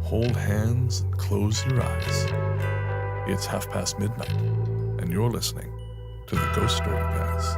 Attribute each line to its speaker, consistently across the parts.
Speaker 1: hold hands and close your eyes. It's midnight, and you're listening to the Ghost Story Guys.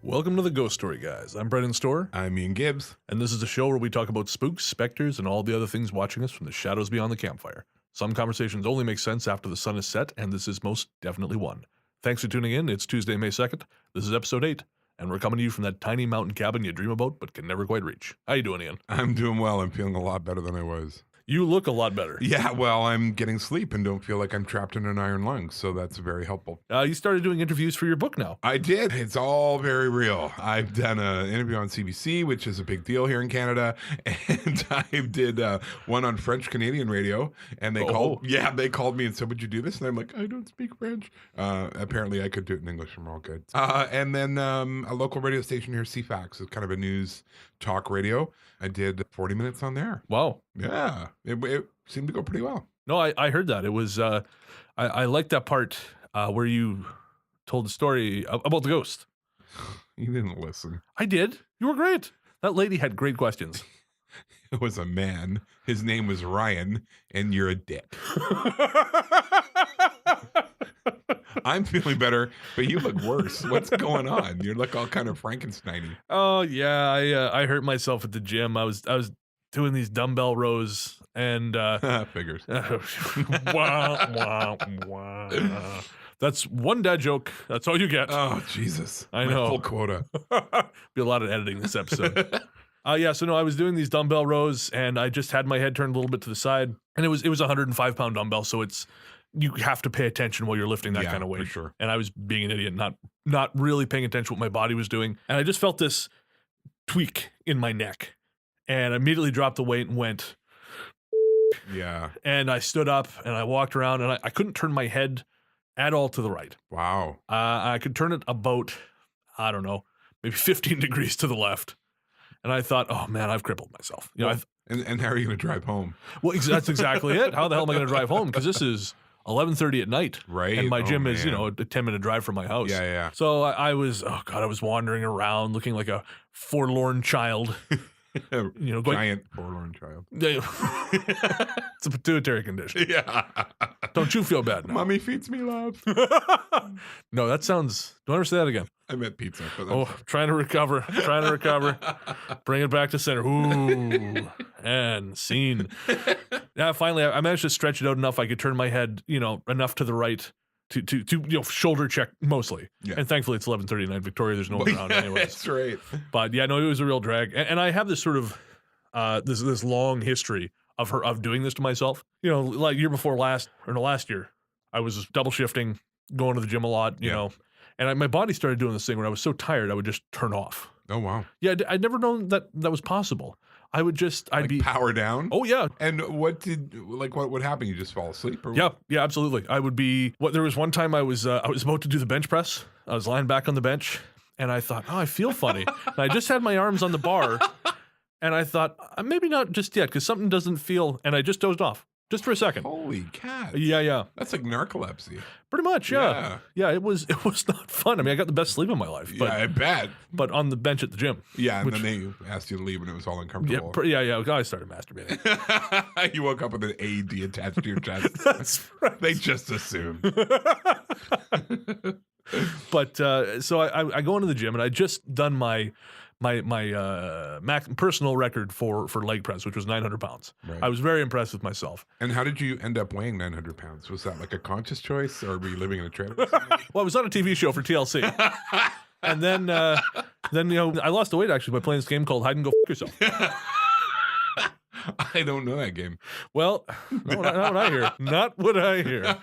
Speaker 1: Welcome to the Ghost Story Guys. I'm Brennan Storr.
Speaker 2: I'm Ian Gibbs.
Speaker 1: And this is a show where we talk about spooks, specters, and all the other things watching us from the shadows beyond the campfire. Some conversations only make sense after the sun is set, and this is most definitely one. Thanks for tuning in. It's Tuesday, May 2nd. This is episode 8, and we're coming to you from that tiny mountain cabin you dream about but can never quite reach. How you doing, Ian?
Speaker 2: I'm doing well. I'm feeling a lot better than I was.
Speaker 1: You look a lot better.
Speaker 2: Yeah, well, I'm getting sleep and don't feel like I'm trapped in an iron lung, so that's very helpful.
Speaker 1: You started doing interviews for your book now.
Speaker 2: I did. It's all very real. I've done an interview on CBC, which is a big deal here in Canada, and I did one on French Canadian radio, and they called me and said, "Would you do this?" And I'm like, "I don't speak French." Apparently, I could do it in English, and we're all good. And then a local radio station here, CFAX, is kind of a news talk radio. I did 40 minutes on there.
Speaker 1: Wow.
Speaker 2: Yeah, it seemed to go pretty well.
Speaker 1: No, I heard that. It was, I liked that part where you told the story about the ghost.
Speaker 2: You didn't listen.
Speaker 1: I did. You were great. That lady had great questions.
Speaker 2: It was a man. His name was Ryan, and you're a dick. I'm feeling better, but you look worse. What's going on? You look all kind of Frankenstein-y.
Speaker 1: Oh yeah, I hurt myself at the gym. I was doing these dumbbell rows and
Speaker 2: Figures.
Speaker 1: Wah. That's one dad joke. That's all you get.
Speaker 2: Oh Jesus!
Speaker 1: I know.
Speaker 2: Full quota.
Speaker 1: Be a lot of editing this episode. So no, I was doing these dumbbell rows and I just had my head turned a little bit to the side, and it was a 105-pound dumbbell, so you have to pay attention while you're lifting that kind of weight.
Speaker 2: For sure.
Speaker 1: And I was being an idiot, not really paying attention to what my body was doing. And I just felt this tweak in my neck. And I immediately dropped the weight and went.
Speaker 2: Yeah.
Speaker 1: And I stood up and I walked around and I couldn't turn my head at all to the right.
Speaker 2: Wow.
Speaker 1: I could turn it about, I don't know, maybe 15 degrees to the left. And I thought, oh man, I've crippled myself. You know,
Speaker 2: and how are you going to drive home?
Speaker 1: Well, that's exactly it. How the hell am I going to drive home? Because this is 11:30 at night.
Speaker 2: Right.
Speaker 1: And my gym is, a 10-minute drive from my house.
Speaker 2: Yeah.
Speaker 1: So I was wandering around looking like a forlorn child.
Speaker 2: Giant forlorn child.
Speaker 1: It's a pituitary condition.
Speaker 2: Yeah.
Speaker 1: Don't you feel bad now?
Speaker 2: Mommy feeds me love.
Speaker 1: No, that sounds, don't ever say that again.
Speaker 2: I meant pizza.
Speaker 1: Trying to recover. Bring it back to center. Ooh. And scene. Yeah, finally I managed to stretch it out enough I could turn my head, enough to the right to shoulder check mostly. Yeah. And thankfully it's 11:30 at night, Victoria. There's no one around anyways.
Speaker 2: That's right.
Speaker 1: But yeah, no, it was a real drag. And I have this sort of this long history of doing this to myself. Like year before last year, I was double shifting, going to the gym a lot, you know. And my body started doing this thing where I was so tired I would just turn off.
Speaker 2: Oh wow.
Speaker 1: Yeah, I'd never known that was possible. I'd be
Speaker 2: power down.
Speaker 1: Oh yeah.
Speaker 2: And what would happen? You just fall asleep? Or
Speaker 1: yeah, absolutely. I would be. There was one time I was about to do the bench press. I was lying back on the bench, and I thought, I feel funny. And I just had my arms on the bar, and I thought maybe not just yet because something doesn't feel. And I just dozed off just for a second.
Speaker 2: Holy cat!
Speaker 1: Yeah.
Speaker 2: That's like narcolepsy.
Speaker 1: Pretty much, yeah. It was not fun. I mean, I got the best sleep of my life. But,
Speaker 2: yeah, I bet.
Speaker 1: But on the bench at the gym.
Speaker 2: Yeah, and then they asked you to leave, and it was all uncomfortable.
Speaker 1: Yeah. I started masturbating.
Speaker 2: You woke up with an AED attached to your chest.
Speaker 1: That's right.
Speaker 2: They just assumed.
Speaker 1: But so I go into the gym, and I just done my personal record for leg press, which was 900 pounds. Right. I was very impressed with myself.
Speaker 2: And how did you end up weighing 900 pounds? Was that like a conscious choice, or were you living in a trailer?
Speaker 1: Well, I was on a TV show for TLC. And then I lost the weight actually by playing this game called Hide and Go F Yourself.
Speaker 2: I don't know that game.
Speaker 1: Well, not what I hear. Not what I hear.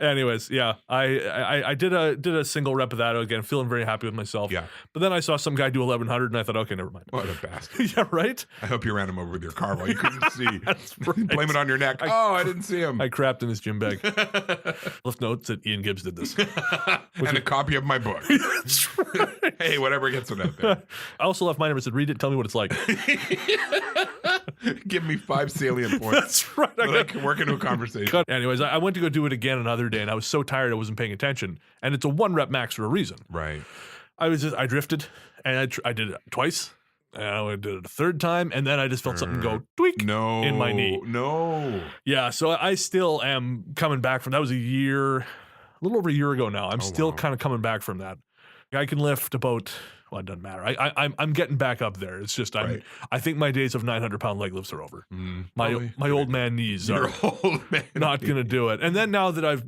Speaker 1: Anyways, yeah, I did a single rep of that again, feeling very happy with myself.
Speaker 2: Yeah.
Speaker 1: But then I saw some guy do 1100, and I thought, okay, never mind.
Speaker 2: What a bastard.
Speaker 1: Yeah, right?
Speaker 2: I hope you ran him over with your car while you couldn't see.
Speaker 1: That's right.
Speaker 2: Blame it on your neck. I didn't see him.
Speaker 1: I crapped in his gym bag. Left notes that Ian Gibbs did this.
Speaker 2: And a copy of my book.
Speaker 1: That's right.
Speaker 2: Hey, whatever gets it out there.
Speaker 1: I also left my number and said, read it, tell me what it's like.
Speaker 2: Give me 5 salient points.
Speaker 1: That's right.
Speaker 2: I can work into a conversation.
Speaker 1: Anyways, I went to go do it again another day, and I was so tired I wasn't paying attention. And it's a 1 rep max for a reason.
Speaker 2: Right.
Speaker 1: I drifted, and I did it twice. And I did it a third time, and then I just felt something go tweak in my knee.
Speaker 2: No.
Speaker 1: Yeah, so I still am coming back from that. Was a little over a year ago now. I'm still kind of coming back from that. I can lift about. Well, it doesn't matter. I'm getting back up there. It's just
Speaker 2: Right.
Speaker 1: I think my days of 900-pound leg lifts are over. My old man knees
Speaker 2: Your
Speaker 1: are
Speaker 2: old man
Speaker 1: not going to do it. And then now that I've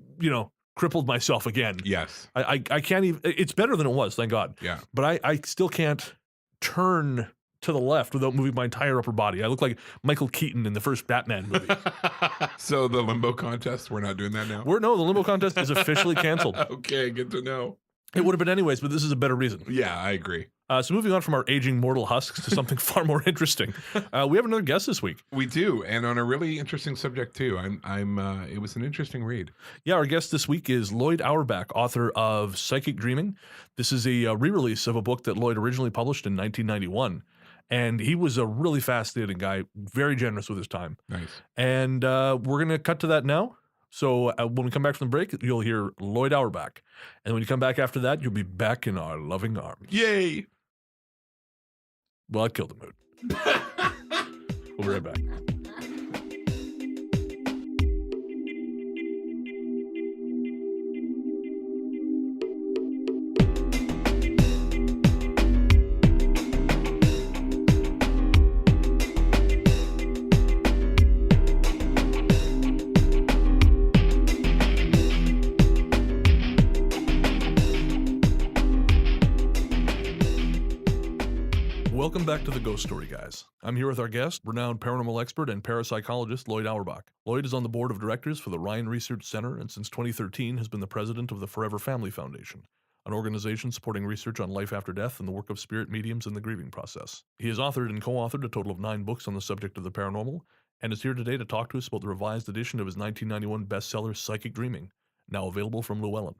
Speaker 1: crippled myself again,
Speaker 2: Yes.
Speaker 1: I can't even. It's better than it was, thank God.
Speaker 2: Yeah.
Speaker 1: But I still can't turn to the left without moving my entire upper body. I look like Michael Keaton in the first Batman movie.
Speaker 2: So the limbo contest, we're not doing that now?
Speaker 1: The limbo contest is officially canceled.
Speaker 2: Okay, good to know.
Speaker 1: It would have been anyways, but this is a better reason.
Speaker 2: Yeah, I agree.
Speaker 1: So moving on from our aging mortal husks to something far more interesting, we have another guest this week.
Speaker 2: We do, and on a really interesting subject too. It was an interesting read.
Speaker 1: Yeah, our guest this week is Loyd Auerbach, author of Psychic Dreaming. This is a re-release of a book that Lloyd originally published in 1991. And he was a really fascinating guy, very generous with his time.
Speaker 2: Nice.
Speaker 1: And we're going to cut to that now. So when we come back from the break, you'll hear Loyd Auerbach. And when you come back after that, you'll be back in our loving arms.
Speaker 2: Yay!
Speaker 1: Well, I killed the mood. We'll be right back. Welcome back to the Ghost Story Guys. I'm here with our guest, renowned paranormal expert and parapsychologist Loyd Auerbach. Lloyd is on the board of directors for the Lyon Research Center and since 2013 has been the president of the Forever Family Foundation, an organization supporting research on life after death and the work of spirit mediums in the grieving process. He has authored and co-authored a total of 9 books on the subject of the paranormal and is here today to talk to us about the revised edition of his 1991 bestseller Psychic Dreaming, now available from Llewellyn.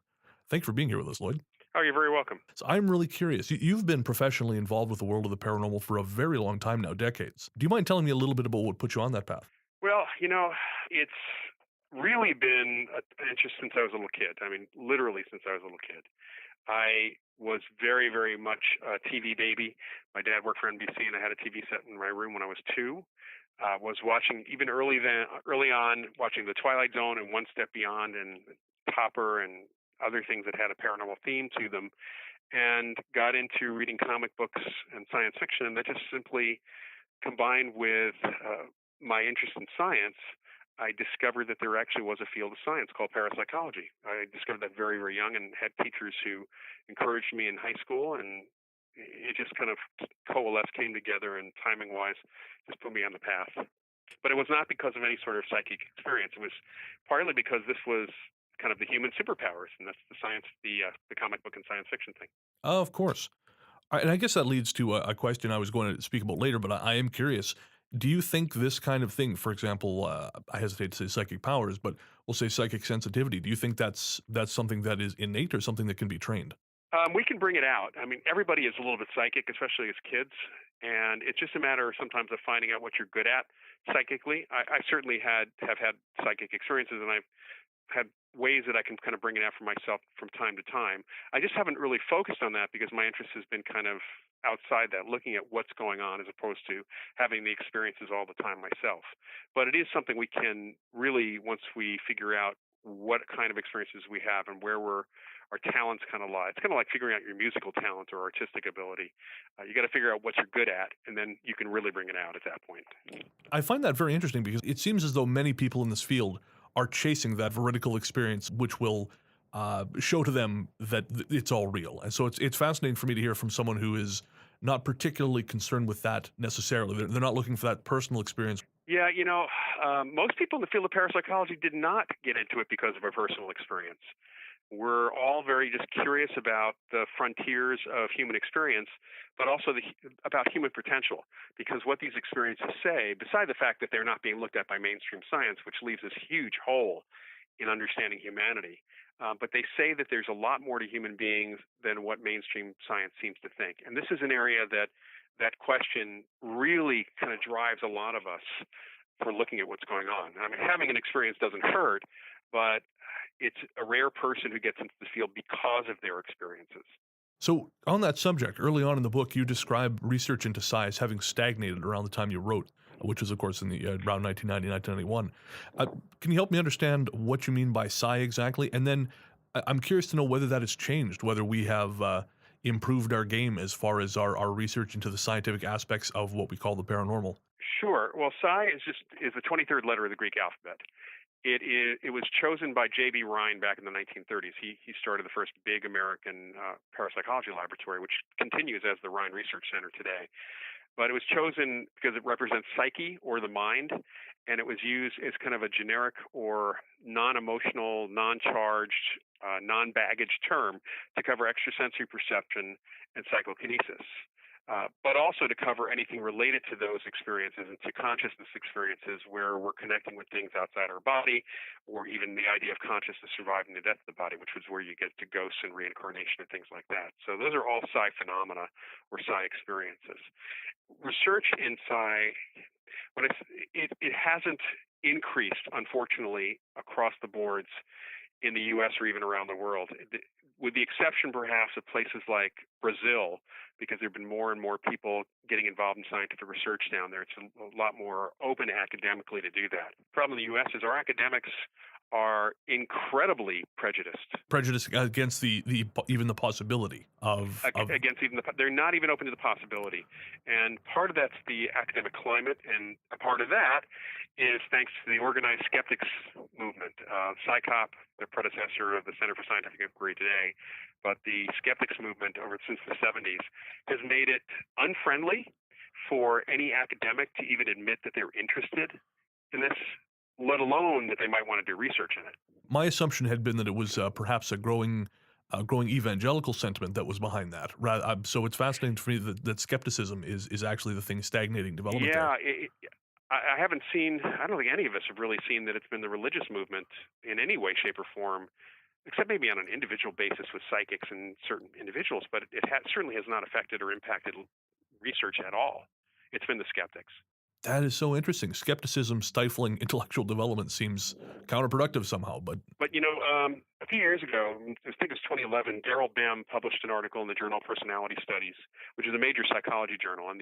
Speaker 1: Thanks for being here with us, Lloyd.
Speaker 3: Oh, you're very welcome.
Speaker 1: So I'm really curious. You've been professionally involved with the world of the paranormal for a very long time now, decades. Do you mind telling me a little bit about what put you on that path?
Speaker 3: Well, it's really been an interest since I was a little kid. I mean, literally since I was a little kid. I was very, very much a TV baby. My dad worked for NBC, and I had a TV set in my room when I was 2. Was watching, even early on, watching The Twilight Zone and One Step Beyond and Topper and other things that had a paranormal theme to them, and got into reading comic books and science fiction. And that just simply combined with my interest in science, I discovered that there actually was a field of science called parapsychology. I discovered that very, very young and had teachers who encouraged me in high school, and it just kind of coalesced, came together, and timing-wise just put me on the path. But it was not because of any sort of psychic experience. It was partly because this was kind of the human superpowers, and that's the science, the comic book and science fiction thing.
Speaker 1: Oh, of course. And I guess that leads to a question I was going to speak about later, but I am curious. Do you think this kind of thing, for example, I hesitate to say psychic powers, but we'll say psychic sensitivity, do you think that's something that is innate or something that can be trained?
Speaker 3: We can bring it out. I mean, everybody is a little bit psychic, especially as kids, and it's just a matter sometimes of finding out what you're good at psychically. I certainly have had psychic experiences, and I've had ways that I can kind of bring it out for myself from time to time. I just haven't really focused on that because my interest has been kind of outside that, looking at what's going on as opposed to having the experiences all the time myself. But it is something we can really, once we figure out what kind of experiences we have and where our talents kind of lie. It's kind of like figuring out your musical talent or artistic ability. You got to figure out what you're good at, and then you can really bring it out at that point.
Speaker 1: I find that very interesting because it seems as though many people in this field are chasing that veridical experience, which will show to them that it's all real. And so it's fascinating for me to hear from someone who is not particularly concerned with that necessarily. They're not looking for that personal experience.
Speaker 3: Yeah, most people in the field of parapsychology did not get into it because of a personal experience. We're all very just curious about the frontiers of human experience, but also about human potential, because what these experiences say, beside the fact that they're not being looked at by mainstream science, which leaves this huge hole in understanding humanity, but they say that there's a lot more to human beings than what mainstream science seems to think. And this is an area that question really kind of drives a lot of us for looking at what's going on. I mean, having an experience doesn't hurt, but it's a rare person who gets into the field because of their experiences.
Speaker 1: So, on that subject, early on in the book, you describe research into psi as having stagnated around the time you wrote, which was, of course, in the around 1990, 1991. Can you help me understand what you mean by psi exactly? And then I'm curious to know whether that has changed, whether we have improved our game as far as our research into the scientific aspects of what we call the paranormal.
Speaker 3: Sure. Well, psi is the 23rd letter of the Greek alphabet. It was chosen by J.B. Rhine back in the 1930s. He started the first big American parapsychology laboratory, which continues as the Rhine Research Center today. But it was chosen because it represents psyche, or the mind, and it was used as kind of a generic or non-emotional, non-charged, non-baggage term to cover extrasensory perception and psychokinesis. But also to cover anything related to those experiences and to consciousness experiences where we're connecting with things outside our body, or even the idea of consciousness surviving the death of the body, which was where you get to ghosts and reincarnation and things like that. So those are all psi phenomena or psi experiences. Research in psi, it hasn't increased, unfortunately, across the boards in the U.S. or even around the world, with the exception perhaps of places like Brazil, because there have been more and more people getting involved in scientific research down there. It's a lot more open academically to do that. The problem in the U.S. is our academics are incredibly prejudiced.
Speaker 1: Prejudice against the even the possibility of
Speaker 3: against even they're not even open to the possibility, and part of that's the academic climate, and a part of that is thanks to the organized skeptics movement. PsyCop, the predecessor of the Center for Scientific Inquiry today, but the skeptics movement since the 70s has made it unfriendly for any academic to even admit that they're interested in this, let alone that they might want to do research in it.
Speaker 1: My assumption had been that it was perhaps a growing evangelical sentiment that was behind that. So it's fascinating for me that skepticism is actually the thing stagnating development there.
Speaker 3: I haven't seen, I don't think any of us have really seen that it's been the religious movement in any way, shape, or form, except maybe on an individual basis with psychics and certain individuals, but it certainly has not affected or impacted research at all. It's been the skeptics.
Speaker 1: That is so interesting. Skepticism stifling intellectual development seems counterproductive somehow, but
Speaker 3: a few years ago, I think it was 2011, Daryl Bem published an article in the Journal of Personality Studies, which is a major psychology journal. And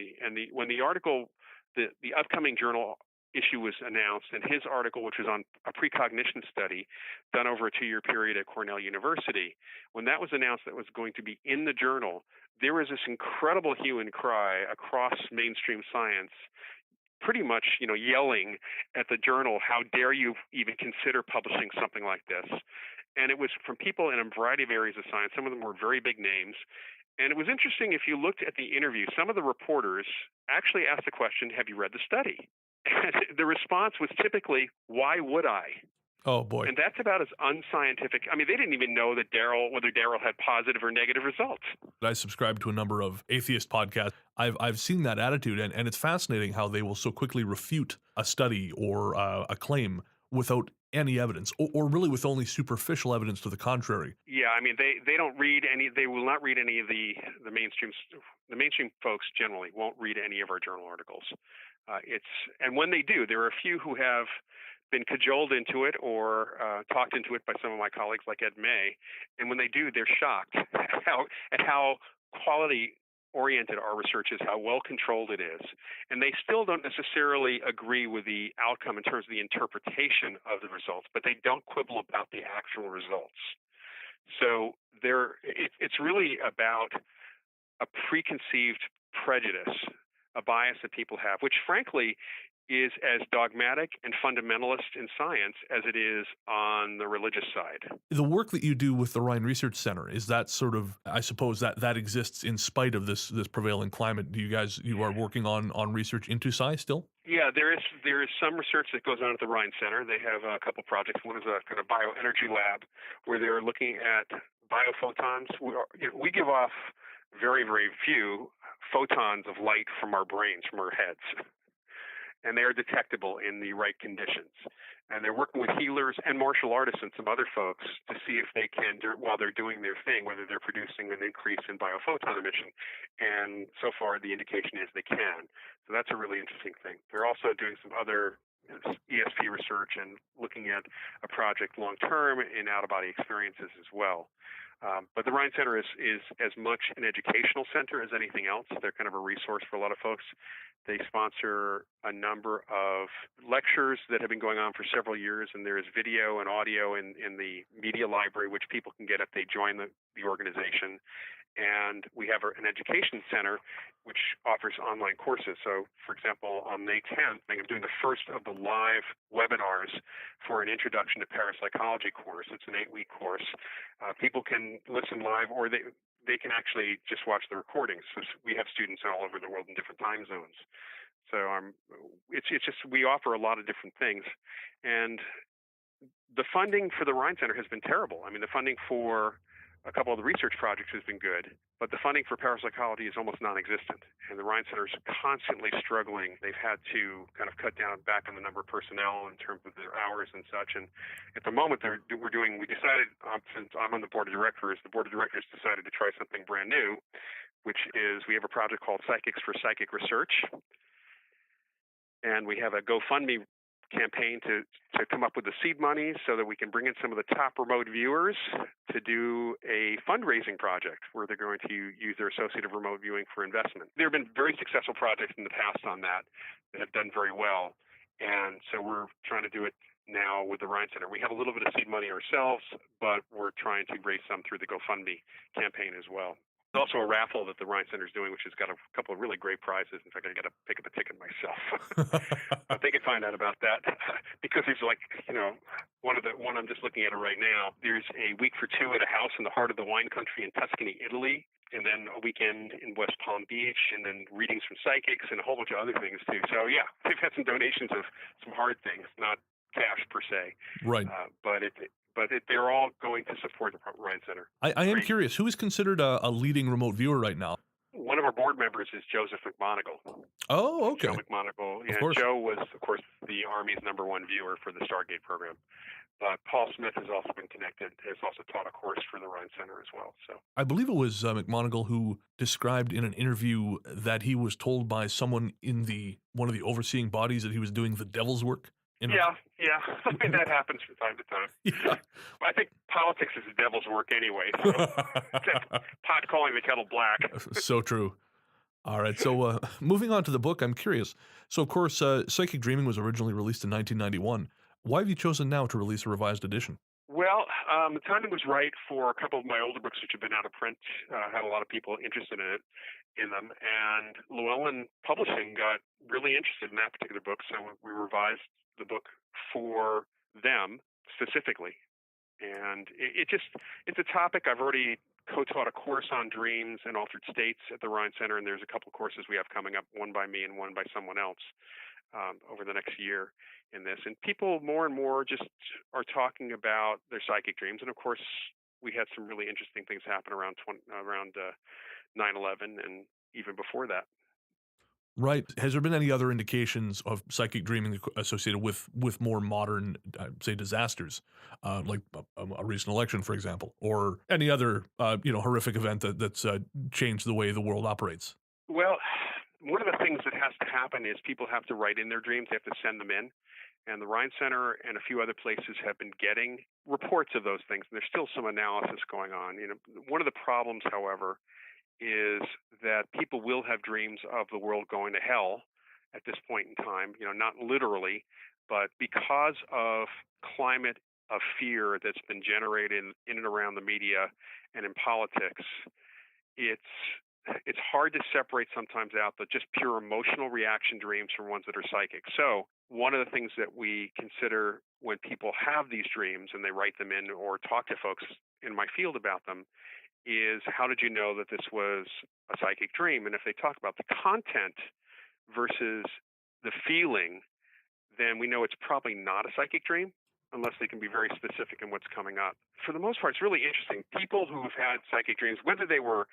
Speaker 3: when the article, the upcoming journal issue was announced, and his article, which was on a precognition study done over a 2-year period at Cornell University, when that was announced that was going to be in the journal, there was this incredible hue and cry across mainstream science, pretty much, yelling at the journal, how dare you even consider publishing something like this? And it was from people in a variety of areas of science. Some of them were very big names. And it was interesting, if you looked at the interview, some of the reporters actually asked the question, have you read the study? And the response was typically, why would I?
Speaker 1: Oh, boy.
Speaker 3: And that's about as unscientific. I mean, they didn't even know that whether Daryl had positive or negative results.
Speaker 1: I subscribe to a number of atheist podcasts. I've seen that attitude, and it's fascinating how they will so quickly refute a study or a claim without any evidence, or really with only superficial evidence to the contrary.
Speaker 3: Yeah, I mean, they don't read any. They will not read any of the mainstream. The mainstream folks generally won't read any of our journal articles. And when they do, there are a few who have been cajoled into it or talked into it by some of my colleagues like Ed May. And when they do, they're shocked at how quality-oriented our research is, how well-controlled it is. And they still don't necessarily agree with the outcome in terms of the interpretation of the results, but they don't quibble about the actual results. So it's really about a preconceived prejudice, a bias that people have, which frankly is as dogmatic and fundamentalist in science as it is on the religious side.
Speaker 1: The work that you do with the Rhine Research Center, is that sort of, I suppose that exists in spite of this prevailing climate. You are working on research into psi still?
Speaker 3: Yeah, there is some research that goes on at the Rhine Center. They have a couple projects. One is a kind of bioenergy lab where they're looking at biophotons. We give off very, very few photons of light from our brains, from our heads. And they are detectable in the right conditions. And they're working with healers and martial artists and some other folks to see if they can, while they're doing their thing, whether they're producing an increase in biophoton emission. And so far, the indication is they can. So that's a really interesting thing. They're also doing some other ESP research and looking at a project long-term in out-of-body experiences as well. But the Ryan Center is as much an educational center as anything else. They're kind of a resource for a lot of folks. They sponsor a number of lectures that have been going on for several years, and there is video and audio in the media library, which people can get if they join the organization. And we have an education center which offers online courses. So, for example, on May 10th, I'm doing the first of the live webinars for an Introduction to Parapsychology course. It's an 8-week course. People can listen live, or they can actually just watch the recordings. So we have students all over the world in different time zones. So it's just we offer a lot of different things. And the funding for the Ryan Center has been terrible. I mean, the funding for a couple of the research projects has been good, but the funding for parapsychology is almost non-existent. And the Ryan Center is constantly struggling. They've had to kind of cut down back on the number of personnel in terms of their hours and such. And at the moment, we decided, since I'm on the board of directors decided to try something brand new, which is we have a project called Psychics for Psychic Research. And we have a GoFundMe campaign to come up with the seed money so that we can bring in some of the top remote viewers to do a fundraising project where they're going to use their associative remote viewing for investment. There have been very successful projects in the past on that have done very well. And so we're trying to do it now with the Ryan Center. We have a little bit of seed money ourselves, but we're trying to raise some through the GoFundMe campaign as well. There's also a raffle that the Ryan Center is doing, which has got a couple of really great prizes. In fact, I got to pick up a ticket myself. But they can find out about that because there's one I'm just looking at it right now. There's a week for two at a house in the heart of the wine country in Tuscany, Italy, and then a weekend in West Palm Beach, and then readings from psychics and a whole bunch of other things too. So yeah, they've had some donations of some hard things, not cash per se,
Speaker 1: right?
Speaker 3: But they're all going to support the Ryan Center.
Speaker 1: I am curious, who is considered a leading remote viewer right now?
Speaker 3: One of our board members is Joseph McMonigal.
Speaker 1: Oh, okay.
Speaker 3: Joe McMonigal. Yeah, Joe was, of course, the Army's #1 viewer for the Stargate program. But Paul Smith has also been connected, has also taught a course for the Ryan Center as well. So
Speaker 1: I believe it was McMonigal who described in an interview that he was told by someone in one of the overseeing bodies that he was doing the devil's work.
Speaker 3: Yeah. I mean, that happens from time to time.
Speaker 1: Yeah.
Speaker 3: I think politics is the devil's work anyway. So pot calling the kettle black.
Speaker 1: So true. All right. So moving on to the book, I'm curious. So, of course, Psychic Dreaming was originally released in 1991. Why have you chosen now to release a revised edition?
Speaker 3: Well, the timing was right for a couple of my older books, which have been out of print, had a lot of people interested in them. And Llewellyn Publishing got really interested in that particular book, so we revised the book for them specifically. And it's a topic. I've already co-taught a course on dreams and altered states at the Ryan Center, and there's a couple of courses we have coming up, one by me and one by someone else, over the next year in this. And people more and more just are talking about their psychic dreams. And of course, we had some really interesting things happen around 9/11 and even before that.
Speaker 1: Right. Has there been any other indications of psychic dreaming associated with more modern, say, disasters, like a recent election, for example, or any other, horrific event that's changed the way the world operates?
Speaker 3: Well, one of the things that has to happen is people have to write in their dreams. They have to send them in. And the Ryan Center and a few other places have been getting reports of those things. And there's still some analysis going on. One of the problems, however, is that people will have dreams of the world going to hell at this point in time, not literally, but because of climate of fear that's been generated in and around the media and in politics, it's hard to separate sometimes out the just pure emotional reaction dreams from ones that are psychic. So one of the things that we consider when people have these dreams and they write them in or talk to folks in my field about them is, how did you know that this was a psychic dream? And if they talk about the content versus the feeling, then we know it's probably not a psychic dream unless they can be very specific in what's coming up. For the most part, it's really interesting. People who have had psychic dreams, whether they were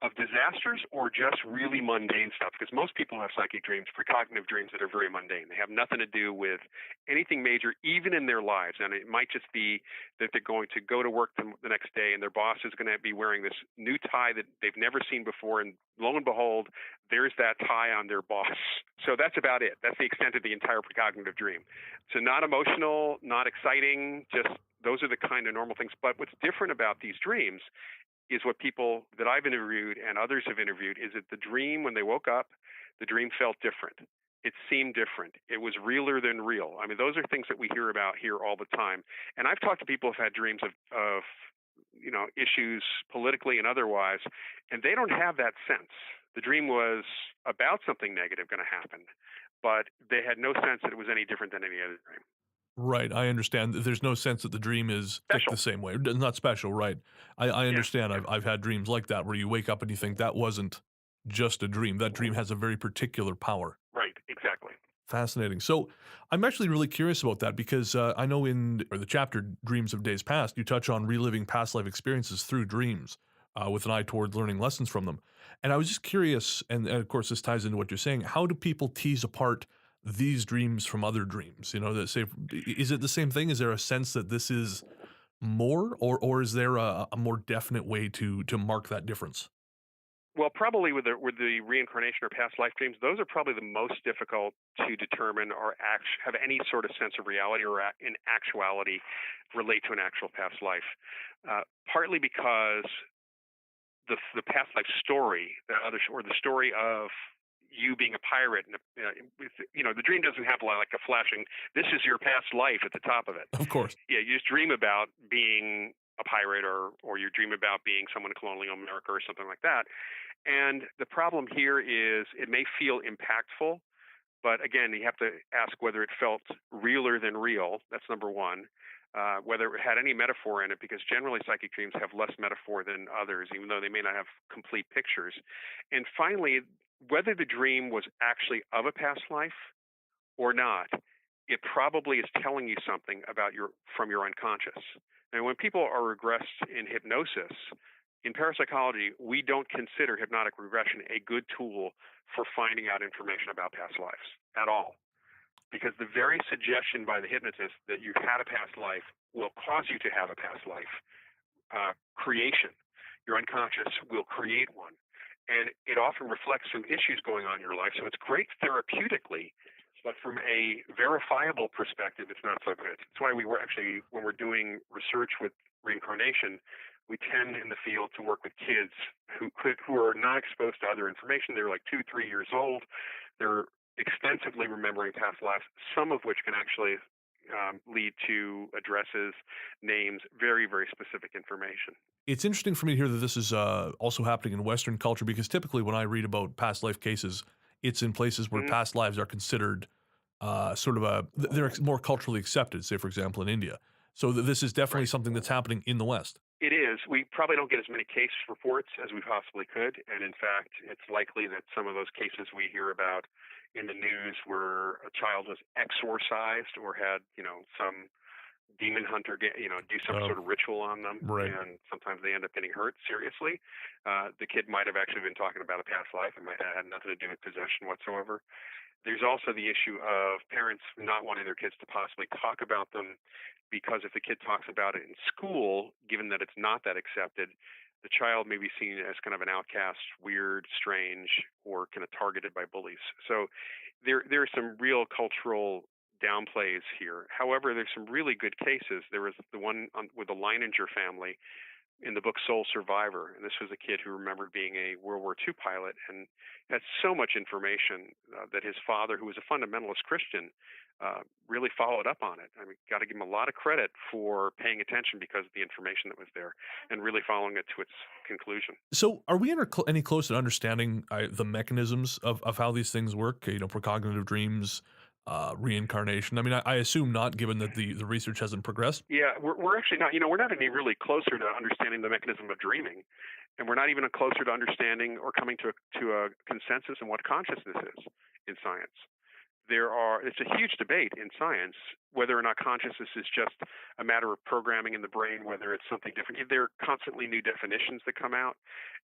Speaker 3: of disasters or just really mundane stuff, because most people have psychic dreams, precognitive dreams that are very mundane. They have nothing to do with anything major, even in their lives. And it might just be that they're going to go to work the next day and their boss is going to be wearing this new tie that they've never seen before. And lo and behold, there's that tie on their boss. So that's about it. That's the extent of the entire precognitive dream. So not emotional, not exciting, just those are the kind of normal things. But what's different about these dreams is what people that I've interviewed and others have interviewed is that the dream, when they woke up, the dream felt different. It seemed different. It was realer than real. I mean, those are things that we hear about here all the time. And I've talked to people who've had dreams of issues politically and otherwise, and they don't have that sense. The dream was about something negative going to happen, but they had no sense that it was any different than any other dream.
Speaker 1: Right, I understand. There's no sense that the dream is
Speaker 3: Special.
Speaker 1: the same way. Not special, right? I understand.
Speaker 3: Yeah.
Speaker 1: I've had dreams like that where you wake up and you think that wasn't just a dream. That dream has a very particular power.
Speaker 3: Right, exactly.
Speaker 1: Fascinating. So I'm actually really curious about that because I know in the chapter Dreams of Days Past, you touch on reliving past life experiences through dreams with an eye toward learning lessons from them. And I was just curious, and of course this ties into what you're saying, how do people tease apart these dreams from other dreams? You know, that say, is it the same thing? Is there a sense that this is more, or is there a more definite way to mark that difference?
Speaker 3: Well, probably with the reincarnation or past life dreams, those are probably the most difficult to determine or have any sort of sense of reality or in actuality relate to an actual past life. Partly because the past life story, or the story of you being a pirate, and the dream doesn't have like a flashing, this is your past life at the top of it.
Speaker 1: Of course.
Speaker 3: Yeah, you just dream about being a pirate, or you dream about being someone in colonial America or something like that. And the problem here is it may feel impactful, but again, you have to ask whether it felt realer than real. That's number one. Whether it had any metaphor in it, because generally psychic dreams have less metaphor than others, even though they may not have complete pictures. And finally, whether the dream was actually of a past life or not, it probably is telling you something about from your unconscious. And when people are regressed in hypnosis, in parapsychology, we don't consider hypnotic regression a good tool for finding out information about past lives at all. Because the very suggestion by the hypnotist that you've had a past life will cause you to have a past life creation. Your unconscious will create one. And it often reflects some issues going on in your life. So it's great therapeutically, but from a verifiable perspective, it's not so good. That's why we were actually, when we're doing research with reincarnation, we tend in the field to work with kids who are not exposed to other information. They're like 2-3 years old. They're extensively remembering past lives, some of which can actually lead to addresses, names, very, very specific information.
Speaker 1: It's interesting for me to hear that this is also happening in Western culture, because typically when I read about past life cases, it's in places where past lives are considered they're more culturally accepted, say, for example, in India. So this is definitely something that's happening in the West.
Speaker 3: It is. We probably don't get as many case reports as we possibly could. And in fact, it's likely that some of those cases we hear about in the news where a child was exorcised or had, some demon hunter, do some sort of ritual on them.
Speaker 1: Right.
Speaker 3: And sometimes they end up getting hurt seriously. The kid might have actually been talking about a past life. It might have had nothing to do with possession whatsoever. There's also the issue of parents not wanting their kids to possibly talk about them, because if the kid talks about it in school, given that it's not that accepted, the child may be seen as kind of an outcast, weird, strange, or kind of targeted by bullies. So there are some real cultural downplays here. However, there's some really good cases. There was the one with the Lyon family in the book Soul Survivor. And this was a kid who remembered being a World War II pilot and had so much information that his father, who was a fundamentalist Christian, really followed up on it. I mean, got to give him a lot of credit for paying attention because of the information that was there and really following it to its conclusion.
Speaker 1: So are we any closer to understanding the mechanisms of how these things work, precognitive dreams, reincarnation? I mean, I assume not, given that the research hasn't progressed.
Speaker 3: Yeah, we're actually not, we're not any really closer to understanding the mechanism of dreaming. And we're not even closer to understanding or coming to a consensus on what consciousness is in science. it's a huge debate in science whether or not consciousness is just a matter of programming in the brain, whether it's something different. There are constantly new definitions that come out,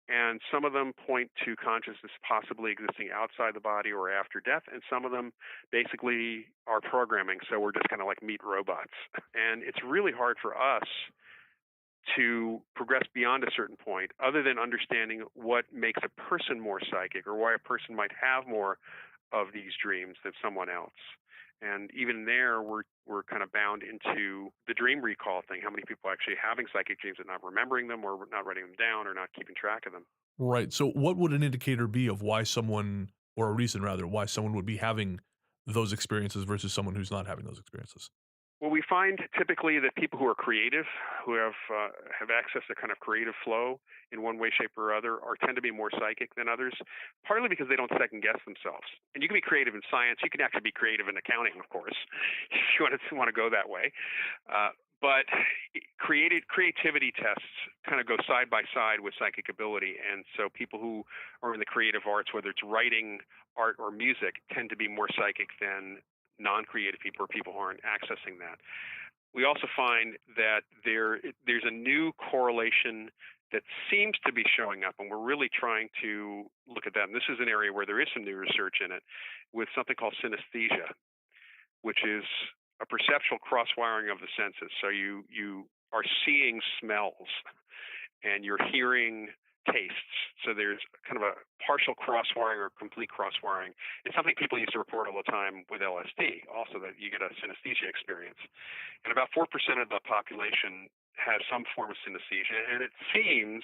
Speaker 3: and some of them point to consciousness possibly existing outside the body or after death, and some of them basically are programming, so we're just kind of like meat robots. And it's really hard for us to progress beyond a certain point other than understanding what makes a person more psychic or why a person might have more of these dreams than someone else. And even there, we're kind of bound into the dream recall thing. How many people are actually having psychic dreams and not remembering them, or not writing them down, or not keeping track of them?
Speaker 1: Right. So what would an indicator be of why someone, or a reason rather, why someone would be having those experiences versus someone who's not having those experiences?
Speaker 3: Well, we find typically that people who are creative, who have access to kind of creative flow in one way, shape, or other, tend to be more psychic than others, partly because they don't second guess themselves. And you can be creative in science. You can actually be creative in accounting, of course, if you want to go that way. But creativity tests kind of go side by side with psychic ability. And so people who are in the creative arts, whether it's writing, art, or music, tend to be more psychic than non-creative people or people who aren't accessing that. We also find that there's a new correlation that seems to be showing up, and we're really trying to look at that. And this is an area where there is some new research in it, with something called synesthesia, which is a perceptual cross-wiring of the senses. So you are seeing smells, and you're hearing tastes. So there's kind of a partial cross-wiring or complete cross-wiring. It's something people used to report all the time with LSD, also, that you get a synesthesia experience. And about 4% of the population has some form of synesthesia. And it seems,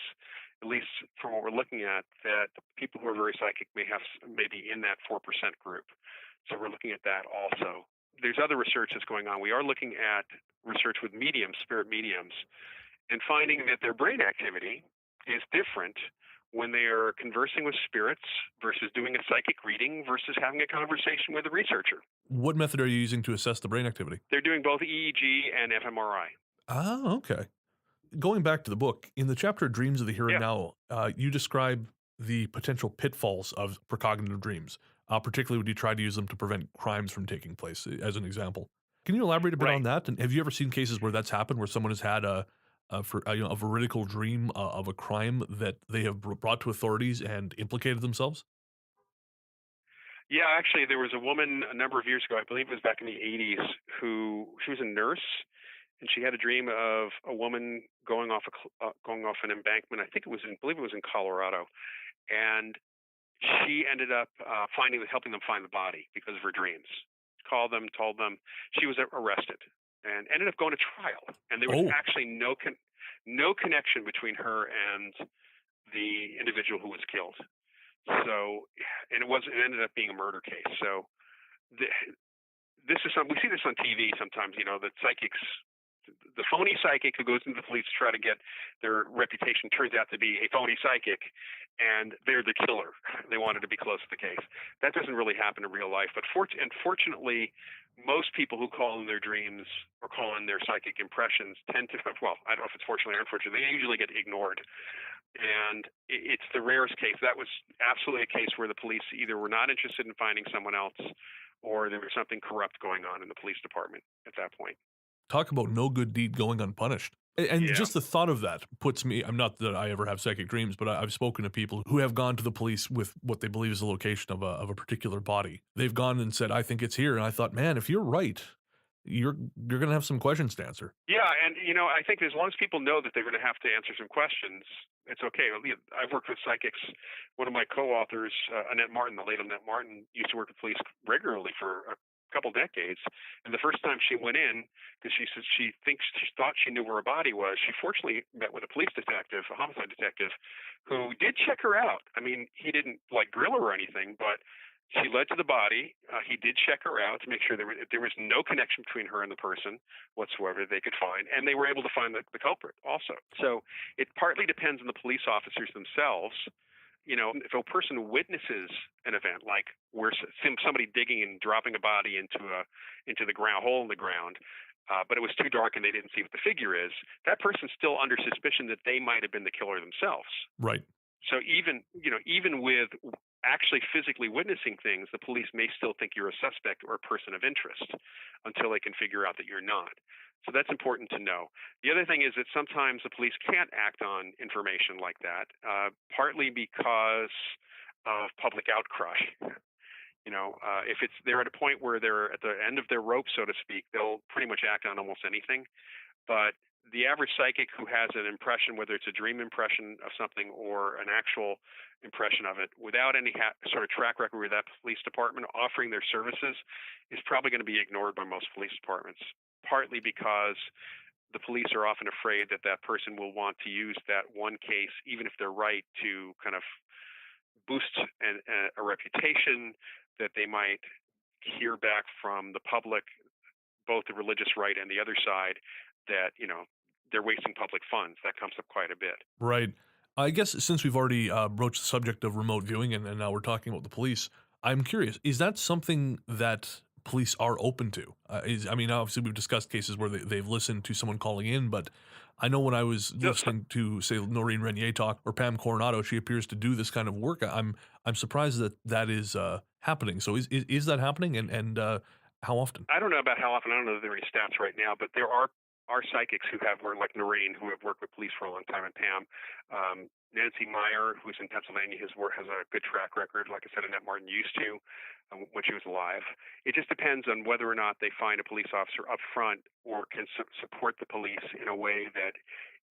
Speaker 3: at least from what we're looking at, that people who are very psychic may be in that 4% group. So we're looking at that also. There's other research that's going on. We are looking at research with mediums, spirit mediums, and finding that their brain activity is different when they are conversing with spirits versus doing a psychic reading versus having a conversation with a researcher.
Speaker 1: What method are you using to assess the brain activity?
Speaker 3: They're doing both EEG and fMRI.
Speaker 1: Oh, okay. Going back to the book, in the chapter Dreams of the Here and Now, you describe the potential pitfalls of precognitive dreams, particularly when you try to use them to prevent crimes from taking place, as an example. Can you elaborate a bit on that? And have you ever seen cases where that's happened, where someone has had a veridical dream of a crime that they have brought to authorities and implicated themselves?
Speaker 3: Yeah, actually, there was a woman a number of years ago, I believe it was back in the 80s, she was a nurse, and she had a dream of a woman going off an embankment. I believe it was in Colorado, and she ended up helping them find the body because of her dreams. Called them, told them. She was arrested and ended up going to trial. And there was actually no connection between her and the individual who was killed. So, and it ended up being a murder case. So, this is we see this on TV sometimes. That psychics, the phony psychic who goes into the police to try to get their reputation, turns out to be a phony psychic, and they're the killer. They wanted to be close to the case. That doesn't really happen in real life. But fortunately, most people who call in their dreams or call in their psychic impressions tend to, well, I don't know if it's fortunately or unfortunately, they usually get ignored. And it's the rarest case. That was absolutely a case where the police either were not interested in finding someone else, or there was something corrupt going on in the police department at that point.
Speaker 1: Talk about no good deed going unpunished. And just the thought of that puts me, I'm not that I ever have psychic dreams, but I've spoken to people who have gone to the police with what they believe is the location of a particular body. They've gone and said, I think it's here. And I thought, man, if you're right, you're going to have some questions to answer.
Speaker 3: Yeah. And, I think as long as people know that they're going to have to answer some questions, it's okay. I've worked with psychics. One of my co-authors, Annette Martin, the late Annette Martin, used to work with police regularly for a couple decades. And the first time she went in, because she says she thought she knew where her body was, she fortunately met with a police detective, a homicide detective, who did check her out. I mean, he didn't grill her or anything, but she led to the body. He did check her out to make sure there was no connection between her and the person whatsoever they could find, and they were able to find the culprit also. So it partly depends on the police officers themselves. If a person witnesses an event like where somebody digging and dropping a body into the hole in the ground, but it was too dark and they didn't see what the figure is, that person's still under suspicion that they might have been the killer themselves.
Speaker 1: Right.
Speaker 3: So even with actually physically witnessing things, the police may still think you're a suspect or a person of interest until they can figure out that you're not. So that's important to know. The other thing is that sometimes the police can't act on information like that, partly because of public outcry. If they're at a point where they're at the end of their rope, so to speak, they'll pretty much act on almost anything. But the average psychic who has an impression, whether it's a dream impression of something or an actual impression of it, without any sort of track record with that police department offering their services, is probably going to be ignored by most police departments, partly because the police are often afraid that that person will want to use that one case, even if they're right, to kind of boost a reputation that they might hear back from the public, both the religious right and the other side, that, they're wasting public funds. That comes up quite a bit.
Speaker 1: Right. I guess since we've already broached the subject of remote viewing and now we're talking about the police, I'm curious, is that something that police are open to? Obviously we've discussed cases where they've listened to someone calling in, but I know when I was listening to, say, Noreen Renier talk or Pam Coronado, she appears to do this kind of work. I'm surprised that is happening. So is that happening, and how often?
Speaker 3: I don't know about how often. I don't know that there are any stats right now, but there are psychics who have worked, like Noreen, who have worked with police for a long time, and Pam. Nancy Meyer, who's in Pennsylvania, has a good track record. Like I said, Annette Martin used to when she was alive. It just depends on whether or not they find a police officer up front or can support the police in a way that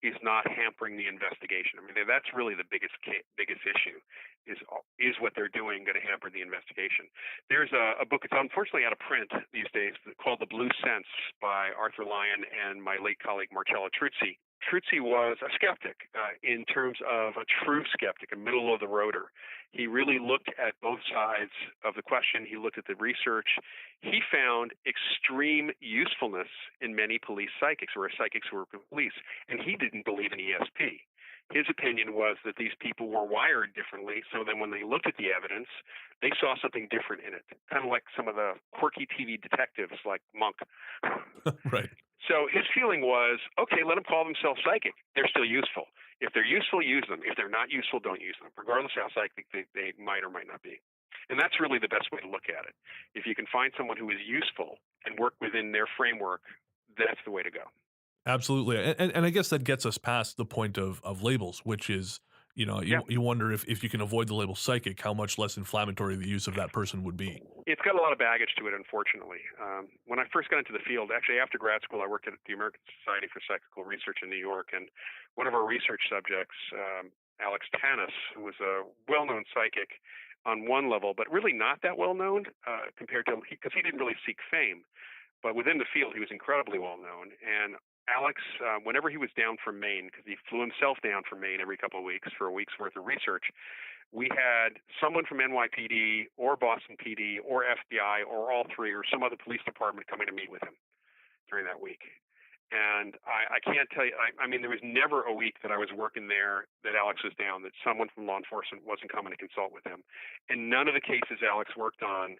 Speaker 3: is not hampering the investigation. I mean, that's really the biggest issue, is what they're doing going to hamper the investigation. There's a book, it's unfortunately out of print these days, called The Blue Sense by Arthur Lyon and my late colleague Marcello Truzzi. Truzzi was a skeptic in terms of a true skeptic, a middle-of-the-roader. He really looked at both sides of the question. He looked at the research. He found extreme usefulness in many police psychics, or psychics who were police, and he didn't believe in ESP. His opinion was that these people were wired differently, so then when they looked at the evidence, they saw something different in it, kind of like some of the quirky TV detectives like Monk.
Speaker 1: Right.
Speaker 3: So his feeling was, okay, let them call themselves psychic. They're still useful. If they're useful, use them. If they're not useful, don't use them, regardless of how psychic they might or might not be. And that's really the best way to look at it. If you can find someone who is useful and work within their framework, that's the way to go.
Speaker 1: Absolutely. And I guess that gets us past the point of labels, which is, you wonder if you can avoid the label psychic, how much less inflammatory the use of that person would be.
Speaker 3: It's got a lot of baggage to it, unfortunately. When I first got into the field, actually after grad school, I worked at the American Society for Psychical Research in New York, and one of our research subjects, Alex Tanis, who was a well-known psychic on one level, but really not that well-known compared to, because he didn't really seek fame. But within the field, he was incredibly well-known. And Alex, whenever he was down from Maine, because he flew himself down from Maine every couple of weeks for a week's worth of research, we had someone from NYPD or Boston PD or FBI or all three or some other police department coming to meet with him during that week. And I can't tell you, there was never a week that I was working there that Alex was down, that someone from law enforcement wasn't coming to consult with him. And none of the cases Alex worked on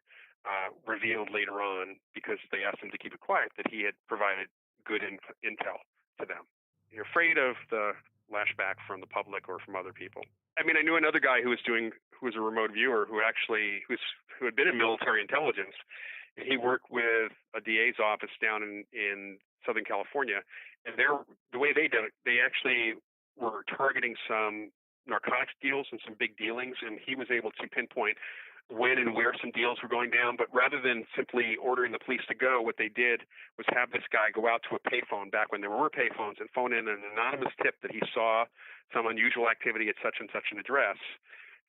Speaker 3: revealed later on, because they asked him to keep it quiet, that he had provided good intel to them. You're afraid of the lashback from the public or from other people. I knew another guy who was a remote viewer who had been in military intelligence. He worked with a DA's office down in Southern California, and the way they did it, they actually were targeting some narcotics deals and some big dealings, and he was able to pinpoint when and where some deals were going down. But rather than simply ordering the police to go, what they did was have this guy go out to a payphone back when there were payphones and phone in an anonymous tip that he saw some unusual activity at such and such an address,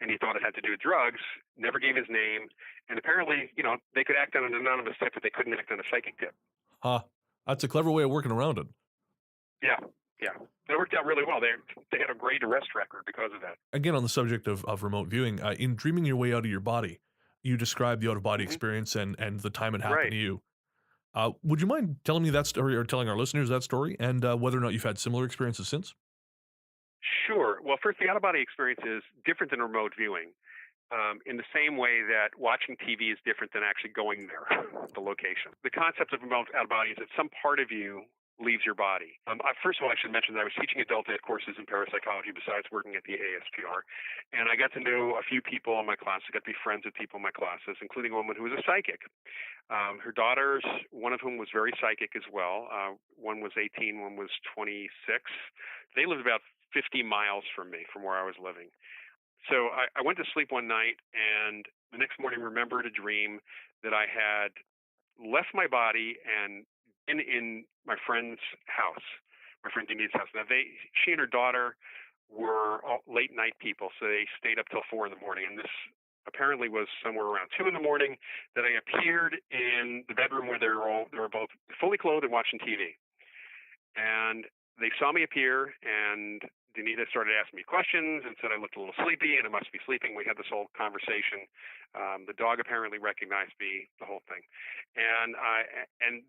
Speaker 3: and he thought it had to do with drugs, never gave his name, and apparently, they could act on an anonymous tip, but they couldn't act on a psychic tip.
Speaker 1: That's a clever way of working around it.
Speaker 3: Yeah. It worked out really well. They had a great arrest record because of that.
Speaker 1: Again, on the subject of remote viewing, in dreaming your way out of your body, you described the out-of-body experience and the time it happened to you. Would you mind telling me that story, or telling our listeners that story, and whether or not you've had similar experiences since?
Speaker 3: Sure. Well, first, the out-of-body experience is different than remote viewing. In the same way that watching TV is different than actually going there, the location. The concept of remote out-of-body is that some part of you leaves your body. First of all, I should mention that I was teaching adult ed courses in parapsychology besides working at the ASPR. And I got to know a few people in my class. I got to be friends with people in my classes, including a woman who was a psychic. Her daughters, one of whom was very psychic as well. One was 18, one was 26. They lived about 50 miles from me, from where I was living. So I went to sleep one night, and the next morning remembered a dream that I had left my body and been in my friend's house, my friend Denise's house. Now, she and her daughter were all late night people, so they stayed up till 4 in the morning. And this apparently was somewhere around 2 in the morning that I appeared in the bedroom where they were both fully clothed and watching TV. And they saw me appear, and Denita started asking me questions and said I looked a little sleepy and I must be sleeping. We had this whole conversation. The dog apparently recognized me, the whole thing. And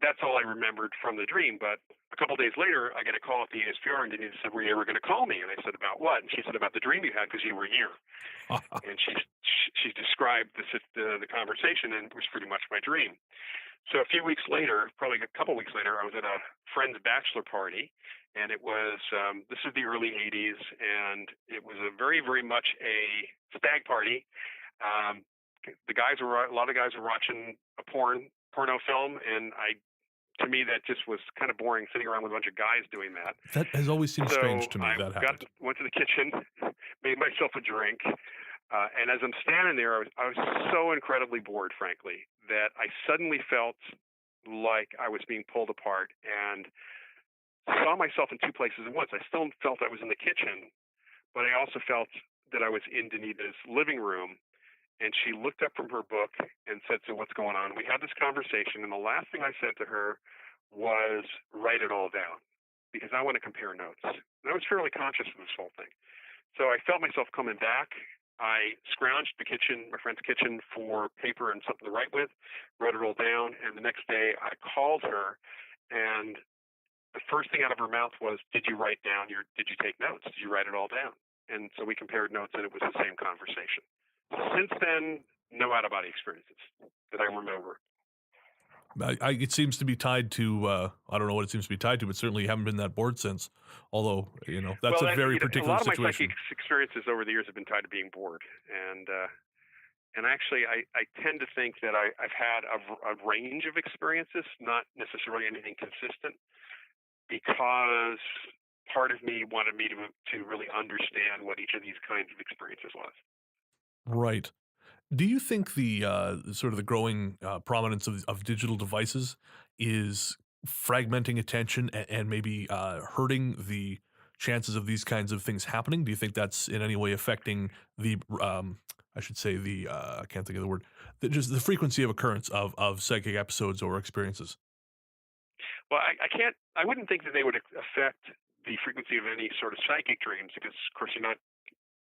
Speaker 3: that's all I remembered from the dream. But a couple of days later, I get a call at the ASPR, and Denita said, "Were you ever going to call me?" And I said, "About what?" And she said, "About the dream you had because you were here." And she described the conversation, and it was pretty much my dream. So a few weeks later, probably a couple weeks later, I was at a friend's bachelor party, and it was this is the early 80s, and it was a very, very much a stag party. A lot of guys were watching a porno film, and to me that just was kind of boring, sitting around with a bunch of guys doing that.
Speaker 1: That has always seemed strange to me.
Speaker 3: Went to the kitchen, made myself a drink. And as I'm standing there, I was so incredibly bored, frankly, that I suddenly felt like I was being pulled apart and saw myself in two places at once. I still felt I was in the kitchen, but I also felt that I was in Danita's living room. And she looked up from her book and said, "So what's going on?" We had this conversation, and the last thing I said to her was, "Write it all down," because I want to compare notes. And I was fairly conscious of this whole thing. So I felt myself coming back. I scrounged my friend's kitchen, for paper and something to write with, wrote it all down, and the next day I called her, and the first thing out of her mouth was, "Did you write down did you take notes? Did you write it all down?" And so we compared notes, and it was the same conversation. Since then, no out-of-body experiences that I remember.
Speaker 1: It seems to be tied to, I don't know what it seems to be tied to, but certainly you haven't been that bored since. Although, that's a very particular situation.
Speaker 3: A lot of my psychic experiences over the years have been tied to being bored. And actually, I tend to think that I've had a range of experiences, not necessarily anything consistent, because part of me wanted me to really understand what each of these kinds of experiences was.
Speaker 1: Right. Do you think the sort of the growing prominence of digital devices is fragmenting attention and maybe hurting the chances of these kinds of things happening? Do you think that's in any way affecting I should say I can't think of the word, just the frequency of occurrence of psychic episodes or experiences?
Speaker 3: Well, I wouldn't think that they would affect the frequency of any sort of psychic dreams, because, of course,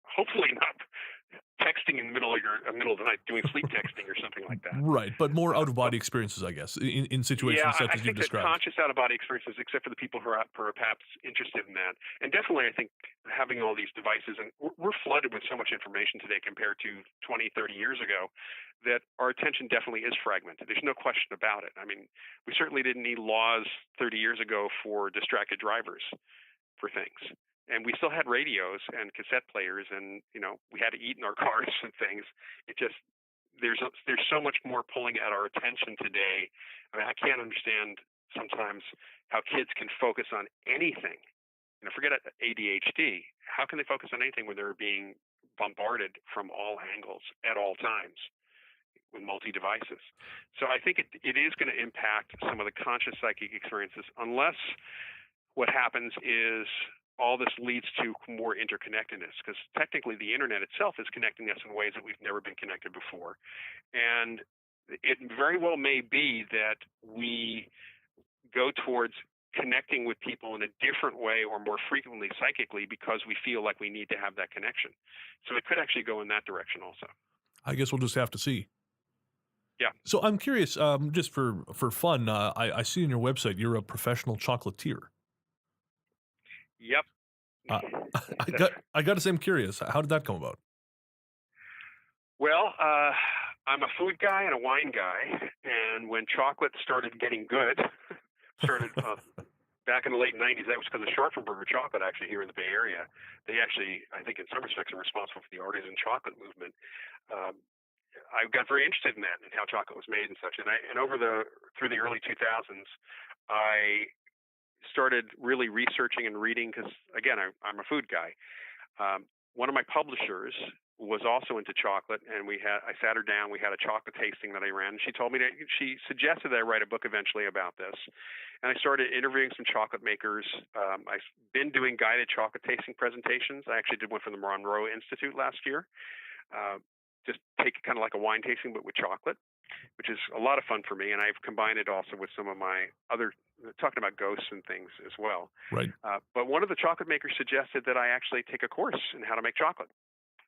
Speaker 3: hopefully not texting in the middle of the night, doing sleep texting or something like that.
Speaker 1: Right, but more out-of-body experiences, I guess, in situations such as you described.
Speaker 3: I think that conscious out-of-body experiences, except for the people who are perhaps interested in that. And definitely, I think having all these devices, and we're flooded with so much information today compared to 20, 30 years ago, that our attention definitely is fragmented. There's no question about it. I mean, we certainly didn't need laws 30 years ago for distracted drivers for things. And we still had radios and cassette players, and we had to eat in our cars and things. There's so much more pulling at our attention today. I mean, I can't understand sometimes how kids can focus on anything. Forget ADHD. How can they focus on anything when they're being bombarded from all angles at all times with multi-devices? So I think it is going to impact some of the conscious psychic experiences, unless what happens is all this leads to more interconnectedness, because technically the internet itself is connecting us in ways that we've never been connected before. And it very well may be that we go towards connecting with people in a different way or more frequently psychically because we feel like we need to have that connection. So it could actually go in that direction also.
Speaker 1: I guess we'll just have to see.
Speaker 3: Yeah.
Speaker 1: So I'm curious, just for fun, I see on your website you're a professional chocolatier.
Speaker 3: Yep.
Speaker 1: I got to say, I'm curious. How did that come about?
Speaker 3: Well, I'm a food guy and a wine guy, and when chocolate started getting good, started back in the late 90s, that was because of Scharfenberger chocolate, actually, here in the Bay Area. They actually, I think in some respects, are responsible for the artisan chocolate movement. I got very interested in that and how chocolate was made and such. And through the early 2000s, I started really researching and reading because, again, I'm a food guy. One of my publishers was also into chocolate, and I sat her down. We had a chocolate tasting that I ran, and she suggested that I write a book eventually about this. And I started interviewing some chocolate makers. I've been doing guided chocolate tasting presentations. I actually did one for the Monroe Institute last year. Just take it kind of like a wine tasting, but with chocolate, which is a lot of fun for me. And I've combined it also with some of my other, talking about ghosts and things as well.
Speaker 1: Right.
Speaker 3: But one of the chocolate makers suggested that I actually take a course in how to make chocolate,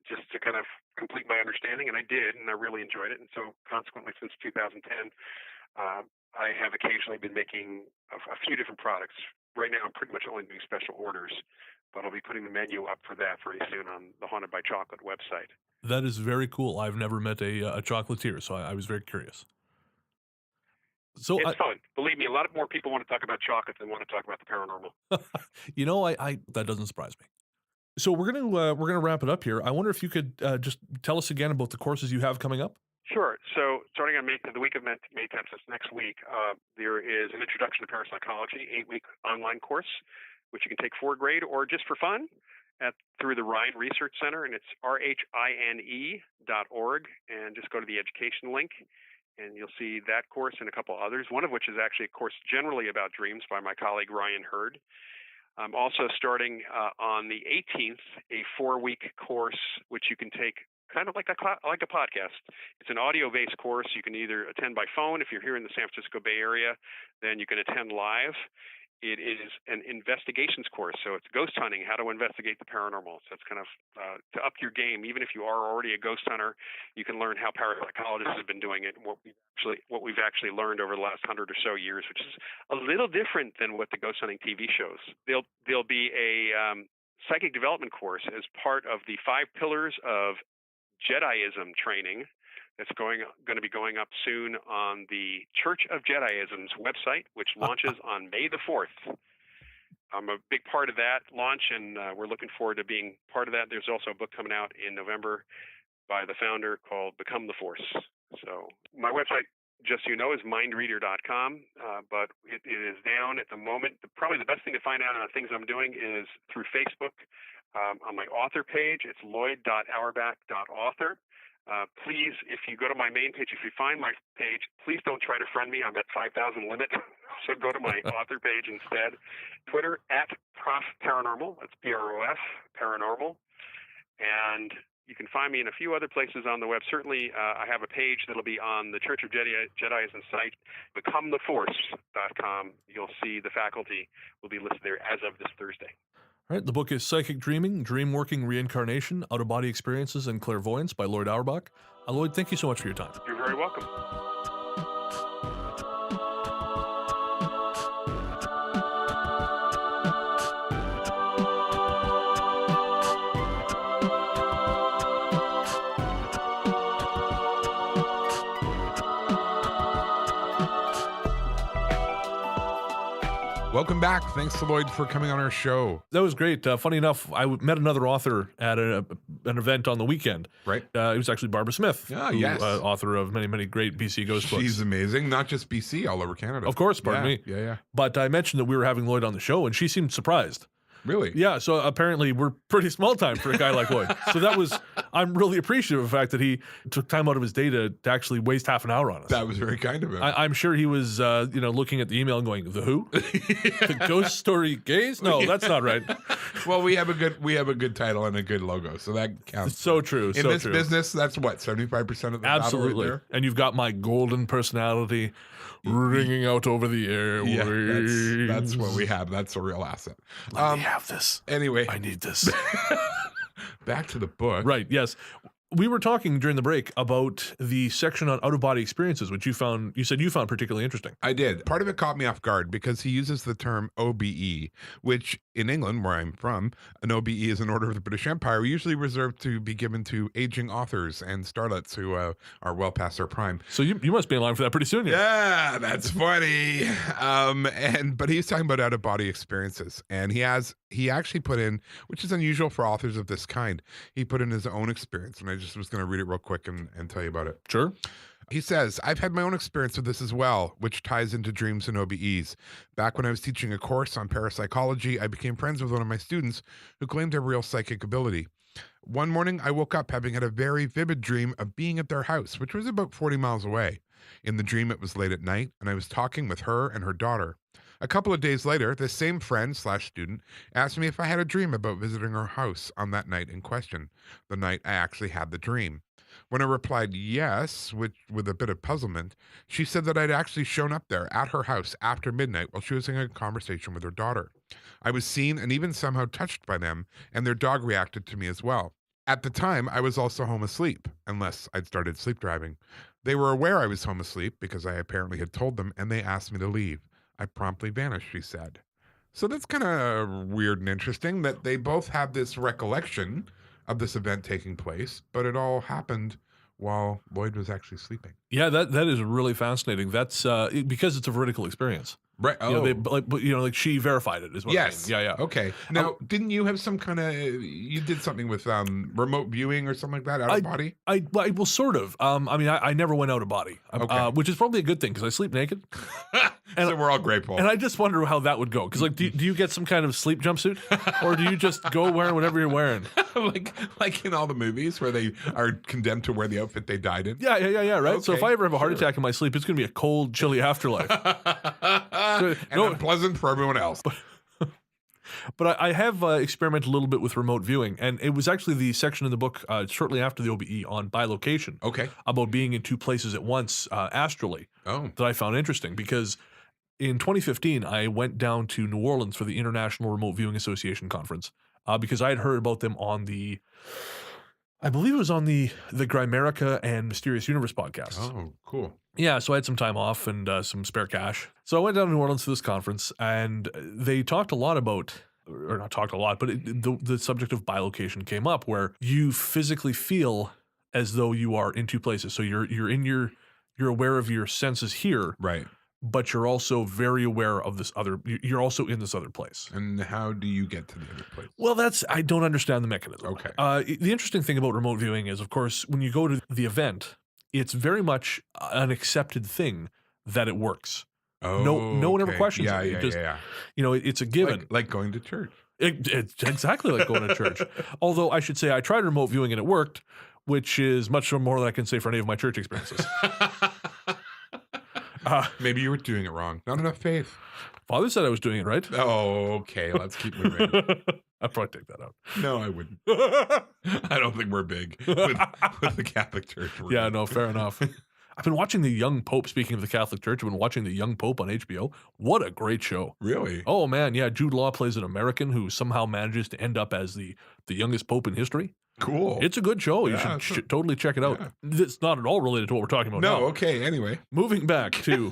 Speaker 3: just to kind of complete my understanding. And I did, and I really enjoyed it. And so consequently, since 2010, I have occasionally been making a few different products. Right now, I'm pretty much only doing special orders, but I'll be putting the menu up for that very soon on the Haunted by Chocolate website.
Speaker 1: That is very cool. I've never met a chocolatier, so I was very curious. So
Speaker 3: it's fun. Believe me, a lot more people want to talk about chocolate than want to talk about the paranormal.
Speaker 1: You know, I that doesn't surprise me. So we're gonna wrap it up here. I wonder if you could just tell us again about the courses you have coming up.
Speaker 3: Sure. So starting on the week of May 10th, that's next week, there is an Introduction to Parapsychology 8-week online course, which you can take 4th grade or just for fun through the Rhine Research Center, and it's RHINE.org, and just go to the education link, and you'll see that course and a couple others, one of which is actually a course generally about dreams by my colleague Ryan Hurd. I'm also starting on the 18th a 4-week course, which you can take kind of like a podcast. It's an audio-based course. You can either attend by phone if you're here in the San Francisco Bay Area, then you can attend live. It is an investigations course, so it's ghost hunting, how to investigate the paranormal. So it's kind of to up your game. Even if you are already a ghost hunter, you can learn how parapsychologists have been doing it and what we've actually learned over the last 100 or so years, which is a little different than what the ghost hunting TV shows. There'll be a psychic development course as part of the 5 pillars of Jediism training that's going to be going up soon on the Church of Jediism's website, which launches on May the 4th. I'm a big part of that launch, and we're looking forward to being part of that. There's also a book coming out in November by the founder called Become the Force. So my website, just so you know, is mindreader.com, but it is down at the moment. Probably the best thing to find out on the things I'm doing is through Facebook. On my author page, it's Loyd.Auerbach.author. Please, if you go to my main page, if you find my page, please don't try to friend me. I'm at 5,000 limit. So go to my author page instead. Twitter @Prof Paranormal. That's PROF Paranormal. And you can find me in a few other places on the web. Certainly, I have a page that'll be on the Church of Jediism site, becometheforce.com. You'll see the faculty will be listed there as of this Thursday.
Speaker 1: All right, the book is Psychic Dreaming, Dream-Working Reincarnation, Out-of-Body Experiences, and Clairvoyance by Loyd Auerbach. Lloyd, thank you so much for your time.
Speaker 3: You're very welcome.
Speaker 2: Welcome back. Thanks to Lloyd for coming on our show.
Speaker 1: That was great. Funny enough, I met another author at an event on the weekend.
Speaker 2: Right.
Speaker 1: It was actually Barbara Smith,
Speaker 2: yes.
Speaker 1: Author of many, many great BC ghost books.
Speaker 2: She's amazing. Not just BC, all over Canada.
Speaker 1: Of course, pardon me.
Speaker 2: Yeah.
Speaker 1: But I mentioned that we were having Lloyd on the show, and she seemed surprised.
Speaker 2: Really?
Speaker 1: Yeah, so apparently we're pretty small time for a guy like Lloyd. So I'm really appreciative of the fact that he took time out of his day to actually waste half an hour on us.
Speaker 2: That was very kind of him.
Speaker 1: I'm sure he was, looking at the email and going, "The who? The Ghost Story Gays? No, that's not right."
Speaker 2: Well, we have a good title and a good logo, so that counts.
Speaker 1: It's so true.
Speaker 2: In this business, that's what 75% of the
Speaker 1: absolutely.
Speaker 2: Right there?
Speaker 1: And you've got my golden personality ringing out over the airwaves.
Speaker 2: Yeah, that's what we have. That's a real asset.
Speaker 1: Let me have this.
Speaker 2: Anyway,
Speaker 1: I need this.
Speaker 2: Back to the book.
Speaker 1: Right. Yes. We were talking during the break about the section on out-of-body experiences, which you said you found particularly interesting.
Speaker 2: I did. Part of it caught me off guard because he uses the term OBE, which in England, where I'm from, an OBE is an Order of the British Empire, usually reserved to be given to aging authors and starlets who are well past their prime.
Speaker 1: So you must be in line for that pretty soon.
Speaker 2: Yeah, that's funny. But he's talking about out of body experiences, and he actually put in, which is unusual for authors of this kind. He put in his own experience, and I just was going to read it real quick and tell you about it.
Speaker 1: Sure.
Speaker 2: He says, I've had my own experience with this as well, which ties into dreams and OBEs. Back when I was teaching a course on parapsychology, I became friends with one of my students who claimed to have real psychic ability. One morning, I woke up having had a very vivid dream of being at their house, which was about 40 miles away. In the dream, it was late at night, and I was talking with her and her daughter. A couple of days later, this same friend/student asked me if I had a dream about visiting her house on that night in question, the night I actually had the dream. When I replied yes, with a bit of puzzlement, she said that I'd actually shown up there at her house after midnight while she was having a conversation with her daughter. I was seen and even somehow touched by them, and their dog reacted to me as well. At the time, I was also home asleep, unless I'd started sleep driving. They were aware I was home asleep because I apparently had told them, and they asked me to leave. I promptly vanished, she said. So that's kind of weird and interesting that they both have this recollection of this event taking place, but it all happened while Lloyd was actually sleeping.
Speaker 1: Yeah, that is really fascinating. That's because it's a vertical experience.
Speaker 2: Right. Oh.
Speaker 1: Like she verified it as well.
Speaker 2: Yes.
Speaker 1: I mean. Yeah.
Speaker 2: Okay. Now, didn't you have some kind of, you did something with remote viewing or something like that, out of body?
Speaker 1: Well, sort of. I never went out of body, which is probably a good thing because I sleep naked.
Speaker 2: And so we're all grateful.
Speaker 1: And I just wonder how that would go. Because, like, do you get some kind of sleep jumpsuit? Or do you just go wearing whatever you're wearing?
Speaker 2: like in all the movies where they are condemned to wear the outfit they died in?
Speaker 1: Yeah, right?
Speaker 2: Okay,
Speaker 1: so if I ever have a heart attack in my sleep, it's going to be a cold, chilly afterlife.
Speaker 2: Unpleasant for everyone else.
Speaker 1: But I have experimented a little bit with remote viewing, and it was actually the section in the book shortly after the OBE on bilocation.
Speaker 2: Okay.
Speaker 1: About being in two places at once astrally.
Speaker 2: Oh.
Speaker 1: That I found interesting because in 2015, I went down to New Orleans for the International Remote Viewing Association conference because I had heard about them on I believe it was on the Grimerica and Mysterious Universe podcasts.
Speaker 2: Oh, cool.
Speaker 1: Yeah, so I had some time off and some spare cash. So I went down to New Orleans for this conference, and they talked a lot about, or not talked a lot, but the subject of bilocation came up, where you physically feel as though you are in two places. So you're aware of your senses here,
Speaker 2: right?
Speaker 1: But you're also very aware of this other. You're also in this other place.
Speaker 2: And how do you get to the other place?
Speaker 1: Well, I don't understand the mechanism.
Speaker 2: Okay.
Speaker 1: The interesting thing about remote viewing is, of course, when you go to the event, it's very much an accepted thing that it works.
Speaker 2: Oh,
Speaker 1: no one ever questions
Speaker 2: it.
Speaker 1: Yeah. You know, it's a given.
Speaker 2: Like going to church.
Speaker 1: It's exactly like going to church. Although I should say I tried remote viewing and it worked, which is much more than I can say for any of my church experiences.
Speaker 2: Maybe you were doing it wrong. Not enough faith.
Speaker 1: Father said I was doing it right.
Speaker 2: Oh, okay. Let's keep moving.
Speaker 1: I'd probably take that out.
Speaker 2: No, I wouldn't. I don't think we're big with the Catholic Church.
Speaker 1: Yeah, no, fair enough. I've been watching The Young Pope. Speaking of the Catholic Church, I've been watching The Young Pope on HBO. What a great show.
Speaker 2: Really?
Speaker 1: Oh, man. Yeah, Jude Law plays an American who somehow manages to end up as the youngest pope in history.
Speaker 2: Cool.
Speaker 1: It's a good show. You should totally check it out. Yeah. It's not at all related to what we're talking about now.
Speaker 2: No, okay. Anyway.
Speaker 1: Moving back to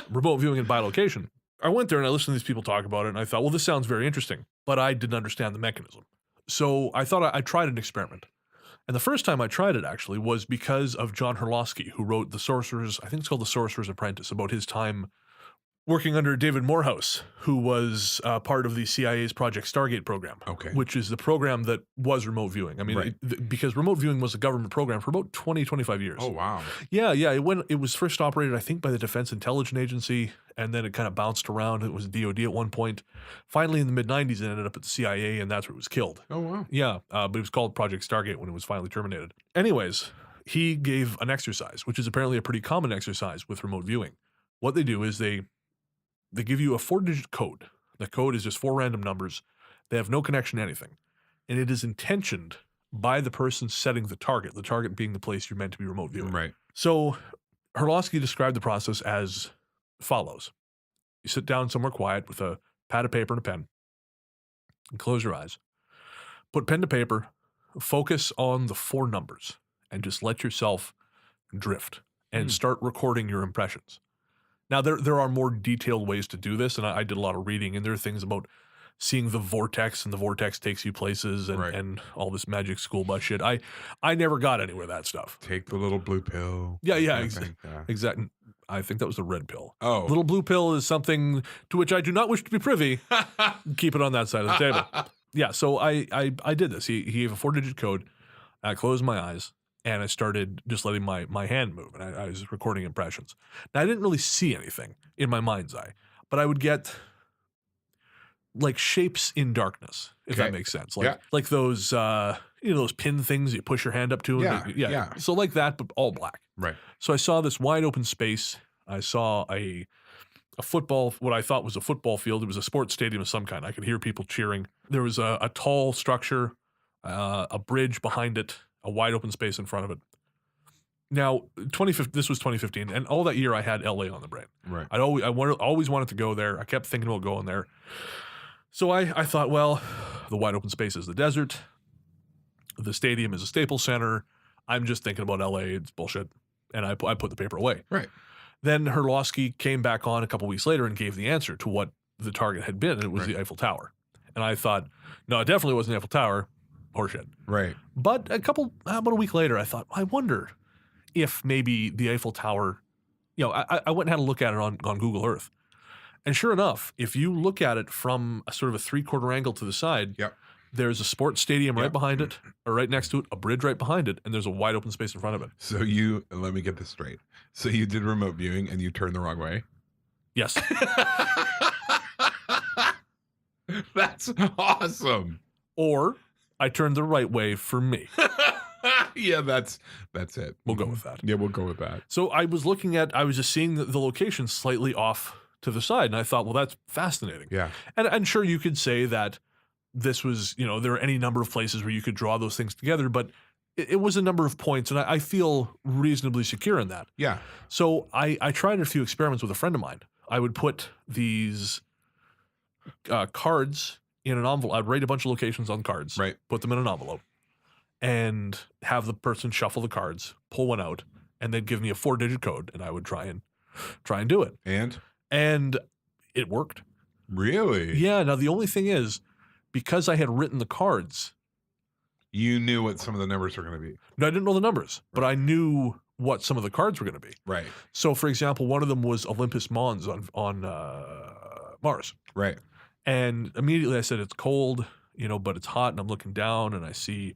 Speaker 1: remote viewing and bilocation. I went there and I listened to these people talk about it, and I thought, well, this sounds very interesting, but I didn't understand the mechanism. So I thought I tried an experiment. And the first time I tried it, actually, was because of John Herlosky, who wrote The Sorcerer's, I think it's called The Sorcerer's Apprentice, about his time working under David Morehouse, who was part of the CIA's Project Stargate program, which is the program that was remote viewing. I mean, because remote viewing was a government program for about 20, 25 years.
Speaker 2: Oh, wow.
Speaker 1: Yeah. It was first operated, I think, by the Defense Intelligence Agency, and then it kind of bounced around. It was DOD at one point. Finally, in the mid-90s, it ended up at the CIA, and that's where it was killed.
Speaker 2: Oh, wow.
Speaker 1: Yeah, but it was called Project Stargate when it was finally terminated. Anyways, he gave an exercise, which is apparently a pretty common exercise with remote viewing. What they do is they give you a 4-digit code. The code is just 4 random numbers. They have no connection to anything. And it is intentioned by the person setting the target being the place you're meant to be remote viewing.
Speaker 2: Right.
Speaker 1: So Herlosky described the process as follows. You sit down somewhere quiet with a pad of paper and a pen and close your eyes. Put pen to paper, focus on the 4 numbers, and just let yourself drift and start recording your impressions. Now, there are more detailed ways to do this, and I did a lot of reading, and there are things about seeing the vortex, and the vortex takes you places, and,
Speaker 2: Right.
Speaker 1: and all this magic school bus shit. I never got anywhere of that stuff.
Speaker 2: Take the little blue pill.
Speaker 1: Yeah,
Speaker 2: that
Speaker 1: yeah,
Speaker 2: kind of thing. Yeah.
Speaker 1: Exactly. I think that was the red pill.
Speaker 2: Oh.
Speaker 1: Little blue pill is something to which I do not wish to be privy. Keep it on that side of the table. Yeah, so I did this. He gave a 4-digit code. I closed my eyes, and I started just letting my hand move, and I was recording impressions. Now, I didn't really see anything in my mind's eye, but I would get like shapes in darkness, if that
Speaker 2: Okay.
Speaker 1: makes sense.
Speaker 2: Yeah.
Speaker 1: Like those those pin things you push your hand up to. And
Speaker 2: Yeah.
Speaker 1: So like that, but all black.
Speaker 2: Right.
Speaker 1: So I saw this wide open space. I saw a football, what I thought was a football field. It was a sports stadium of some kind. I could hear people cheering. There was a tall structure, a bridge behind it, a wide open space in front of it. Now, this was 2015, and all that year I had LA on the brain.
Speaker 2: Right.
Speaker 1: I always wanted to go there. I kept thinking about going there. So I thought, well, the wide open space is the desert. The stadium is a Staples Center. I'm just thinking about LA. It's bullshit. And I put the paper away.
Speaker 2: Right.
Speaker 1: Then Herlowski came back on a couple weeks later and gave the answer to what the target had been, and it was
Speaker 2: Right.
Speaker 1: the Eiffel Tower. And I thought, no, it definitely wasn't the Eiffel Tower. Horseshit.
Speaker 2: Right.
Speaker 1: But about a week later, I thought, I wonder if maybe the Eiffel Tower, I went and had a look at it on Google Earth. And sure enough, if you look at it from a sort of a 3/4 angle to the side,
Speaker 2: Yep.
Speaker 1: there's a sports stadium right
Speaker 2: Yep.
Speaker 1: behind it, or right next to it, a bridge right behind it, and there's a wide open space in front of it.
Speaker 2: So let me get this straight. So you did remote viewing and you turned the wrong way?
Speaker 1: Yes.
Speaker 2: That's awesome.
Speaker 1: Or I turned the right way for me.
Speaker 2: Yeah, that's it.
Speaker 1: We'll go with that.
Speaker 2: Yeah, we'll go with that.
Speaker 1: So I was just seeing the location slightly off to the side, and I thought, well, that's fascinating.
Speaker 2: Yeah.
Speaker 1: And sure, you could say that this was, there are any number of places where you could draw those things together, but it was a number of points, and I feel reasonably secure in that.
Speaker 2: Yeah.
Speaker 1: So I tried a few experiments with a friend of mine. I would put these cards in an envelope. I'd write a bunch of locations on cards,
Speaker 2: Right.
Speaker 1: put them in an envelope, and have the person shuffle the cards, pull one out, and they'd give me a 4-digit code, and I would try and do it. And it worked.
Speaker 2: Really?
Speaker 1: Yeah. Now, the only thing is, because I had written the cards,
Speaker 2: You knew what some of the numbers were going to be.
Speaker 1: no, I didn't know the numbers, but I knew what some of the cards were going to be.
Speaker 2: Right.
Speaker 1: So, for example, one of them was Olympus Mons on Mars.
Speaker 2: Right.
Speaker 1: And immediately I said, it's cold, but it's hot, and I'm looking down and I see,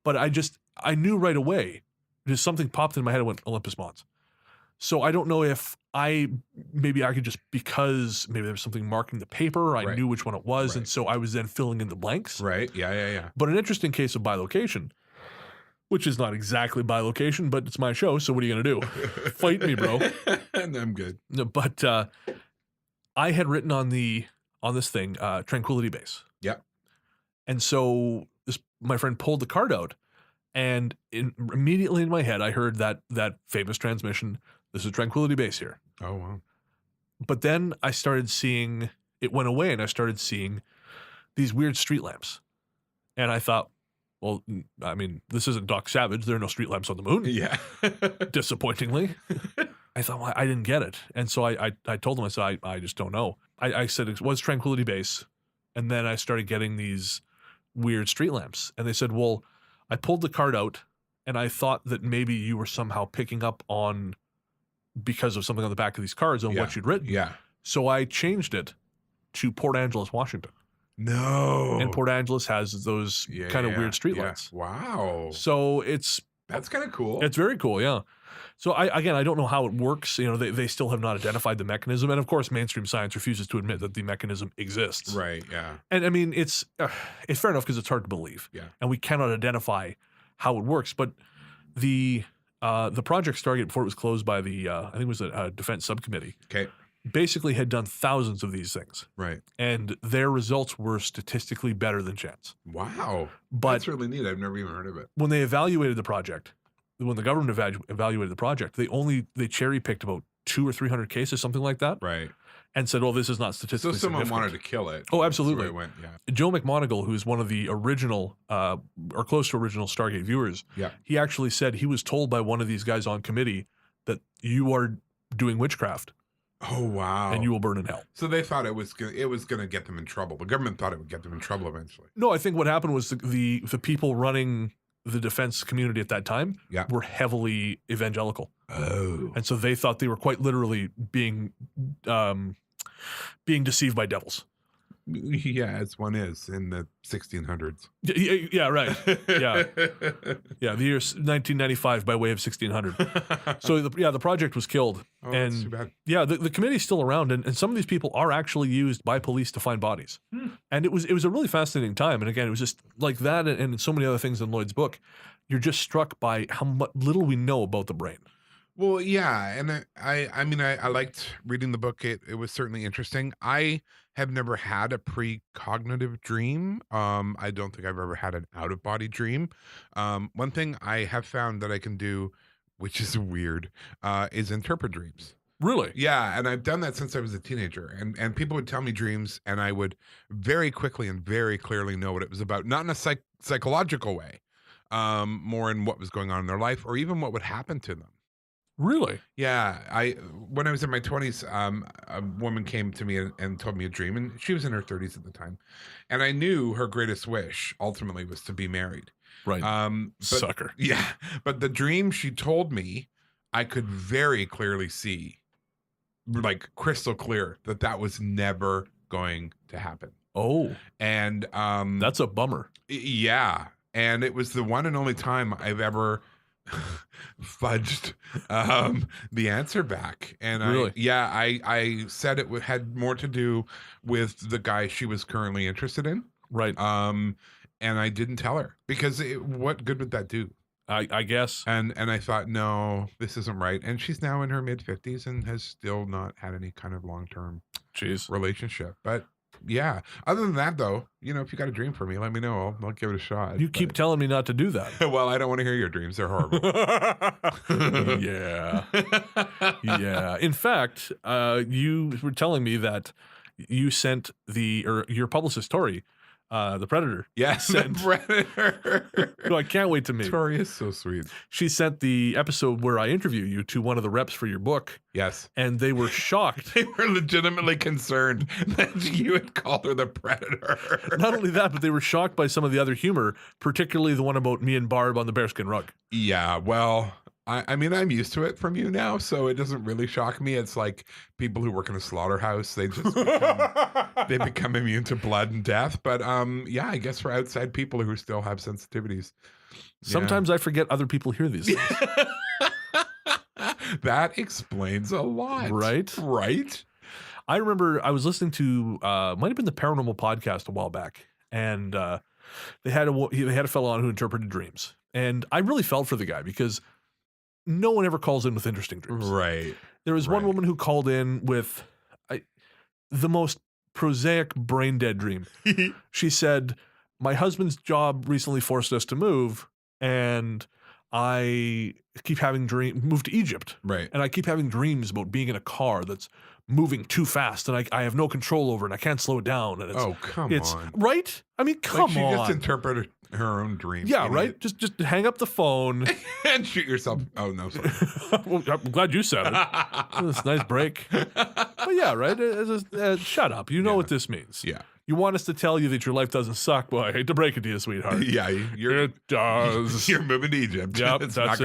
Speaker 1: but I knew right away, just something popped in my head and went, Olympus Mons. So I don't know if maybe I could just, because maybe there was something marking the paper, I
Speaker 2: Right.
Speaker 1: knew which one it was.
Speaker 2: Right.
Speaker 1: And so I was then filling in the blanks.
Speaker 2: Right. Yeah.
Speaker 1: But an interesting case of bilocation, which is not exactly bilocation, but it's my show. So what are you going to do? Fight me, bro.
Speaker 2: And I'm good.
Speaker 1: No, but I had written on this thing, Tranquility Base.
Speaker 2: Yep.
Speaker 1: And so my friend pulled the card out, and immediately in my head, I heard that famous transmission, this is Tranquility Base here.
Speaker 2: Oh, wow.
Speaker 1: But then I started seeing, it went away, and I started seeing these weird street lamps. And I thought, well, I mean, this isn't Doc Savage. There are no street lamps on the moon.
Speaker 2: Yeah.
Speaker 1: Disappointingly. I thought, well, I didn't get it. And so I told them, I said, I just don't know. I said, it was Tranquility Base. And then I started getting these weird street lamps. And they said, well, I pulled the card out, and I thought that maybe you were somehow picking up on, because of something on the back of these cards, on what you'd written.
Speaker 2: Yeah.
Speaker 1: So I changed it to Port Angeles, Washington.
Speaker 2: No.
Speaker 1: And Port Angeles has those kind of weird streetlights.
Speaker 2: Yeah. Wow.
Speaker 1: So
Speaker 2: That's kind of cool.
Speaker 1: it's very cool, yeah. So I don't know how it works. They still have not identified the mechanism, and of course, mainstream science refuses to admit that the mechanism exists.
Speaker 2: Right. Yeah.
Speaker 1: And I mean, it's fair enough because it's hard to believe.
Speaker 2: Yeah.
Speaker 1: And we cannot identify how it works. But the Project Stargate, before it was closed by the I think it was a defense subcommittee,
Speaker 2: Okay.
Speaker 1: basically had done thousands of these things,
Speaker 2: Right.
Speaker 1: and their results were statistically better than chance.
Speaker 2: Wow.
Speaker 1: But
Speaker 2: That's really neat. I've never even heard of it.
Speaker 1: when they evaluated the project, when the government evaluated the project, they cherry picked about 200 or 300 cases, something like that,
Speaker 2: Right.
Speaker 1: and said, "Well, this is not
Speaker 2: So
Speaker 1: statistically
Speaker 2: someone
Speaker 1: significant."
Speaker 2: wanted to kill it.
Speaker 1: Oh,
Speaker 2: That's
Speaker 1: absolutely.
Speaker 2: the way it went. Yeah.
Speaker 1: Joe McMoneagle, who's one of the original or close to original Stargate viewers,
Speaker 2: Yeah.
Speaker 1: he actually said he was told by one of these guys on committee that you are doing witchcraft
Speaker 2: Oh wow!
Speaker 1: and you will burn in hell.
Speaker 2: So they thought it was going to get them in trouble. The government thought it would get them in trouble eventually.
Speaker 1: No, I think what happened was the people running the defense community at that time were heavily evangelical.
Speaker 2: Oh.
Speaker 1: And so they thought they were quite literally being deceived by devils.
Speaker 2: Yeah, as one is in the 1600s.
Speaker 1: Yeah, right. Yeah. Yeah, the year 1995 by way of 1600. So, the project was killed.
Speaker 2: Oh,
Speaker 1: and
Speaker 2: that's too bad.
Speaker 1: Yeah, the committee's still around, and some of these people are actually used by police to find bodies. And it was a really fascinating time. And again, it was just like that and so many other things in Lloyd's book. You're just struck by how little we know about the brain.
Speaker 2: Well, yeah, and I mean, I liked reading the book. It was certainly interesting. I have never had a precognitive dream. I don't think I've ever had an out-of-body dream. One thing I have found that I can do, which is weird, is interpret dreams.
Speaker 1: Really?
Speaker 2: Yeah, and I've done that since I was a teenager. And people would tell me dreams, and I would very quickly and very clearly know what it was about. Not in a psychological way, more in what was going on in their life, or even what would happen to them.
Speaker 1: Really?
Speaker 2: Yeah, when I was in my 20s, a woman came to me and told me a dream, and she was in her 30s at the time, and I knew her greatest wish ultimately was to be married.
Speaker 1: Right. Sucker.
Speaker 2: Yeah, but the dream she told me, I could very clearly see, like crystal clear, that was never going to happen.
Speaker 1: Oh,
Speaker 2: and
Speaker 1: that's a bummer.
Speaker 2: Yeah, and it was the one and only time I've ever fudged the answer back. And
Speaker 1: really?
Speaker 2: I said it had more to do with the guy she was currently interested in.
Speaker 1: Right.
Speaker 2: And I didn't tell her because what good would that do?
Speaker 1: I guess.
Speaker 2: And I thought, no, this isn't right. And she's now in her mid-50s and has still not had any kind of long-term relationship. But yeah, other than that, though, if you got a dream for me, let me know. I'll give it a shot.
Speaker 1: You keep telling me not to do that.
Speaker 2: Well, I don't want to hear your dreams. They're horrible.
Speaker 1: Yeah. Yeah. In fact, you were telling me that you sent your publicist, Tori, the Predator.
Speaker 2: Yes, the Predator.
Speaker 1: No, I can't wait to meet.
Speaker 2: Tori is so sweet.
Speaker 1: She sent the episode where I interview you to one of the reps for your book.
Speaker 2: Yes.
Speaker 1: And they were shocked.
Speaker 2: They were legitimately concerned that you had called her the Predator.
Speaker 1: Not only that, but they were shocked by some of the other humor, particularly the one about me and Barb on the bearskin rug.
Speaker 2: Yeah, well, I mean, I'm used to it from you now, so it doesn't really shock me. It's like people who work in a slaughterhouse, they just become immune to blood and death. But yeah, I guess for outside people who still have sensitivities.
Speaker 1: Sometimes I forget other people hear these things.
Speaker 2: That explains a lot.
Speaker 1: Right?
Speaker 2: Right?
Speaker 1: I remember I was listening to, might have been the Paranormal Podcast a while back, and they had a fellow on who interpreted dreams. And I really felt for the guy because no one ever calls in with interesting dreams.
Speaker 2: Right.
Speaker 1: There was one woman who called in with the most prosaic brain dead dream. She said, my husband's job recently forced us to move, and I keep having move to Egypt.
Speaker 2: Right.
Speaker 1: And I keep having dreams about being in a car that's moving too fast, and I have no control over it, and I can't slow it down. And it's
Speaker 2: on.
Speaker 1: Right? I mean, come on.
Speaker 2: She just interpreted her own dreams.
Speaker 1: Yeah, right? Just hang up the phone.
Speaker 2: And shoot yourself. Oh, no, sorry.
Speaker 1: Well, I'm glad you said it. It's a nice break. But yeah, right? Shut up. You know what this means.
Speaker 2: Yeah.
Speaker 1: You want us to tell you that your life doesn't suck? Well, I hate to break it to you, sweetheart.
Speaker 2: Yeah,
Speaker 1: it does.
Speaker 2: You're moving to Egypt.
Speaker 1: Yep,
Speaker 2: it's
Speaker 1: that's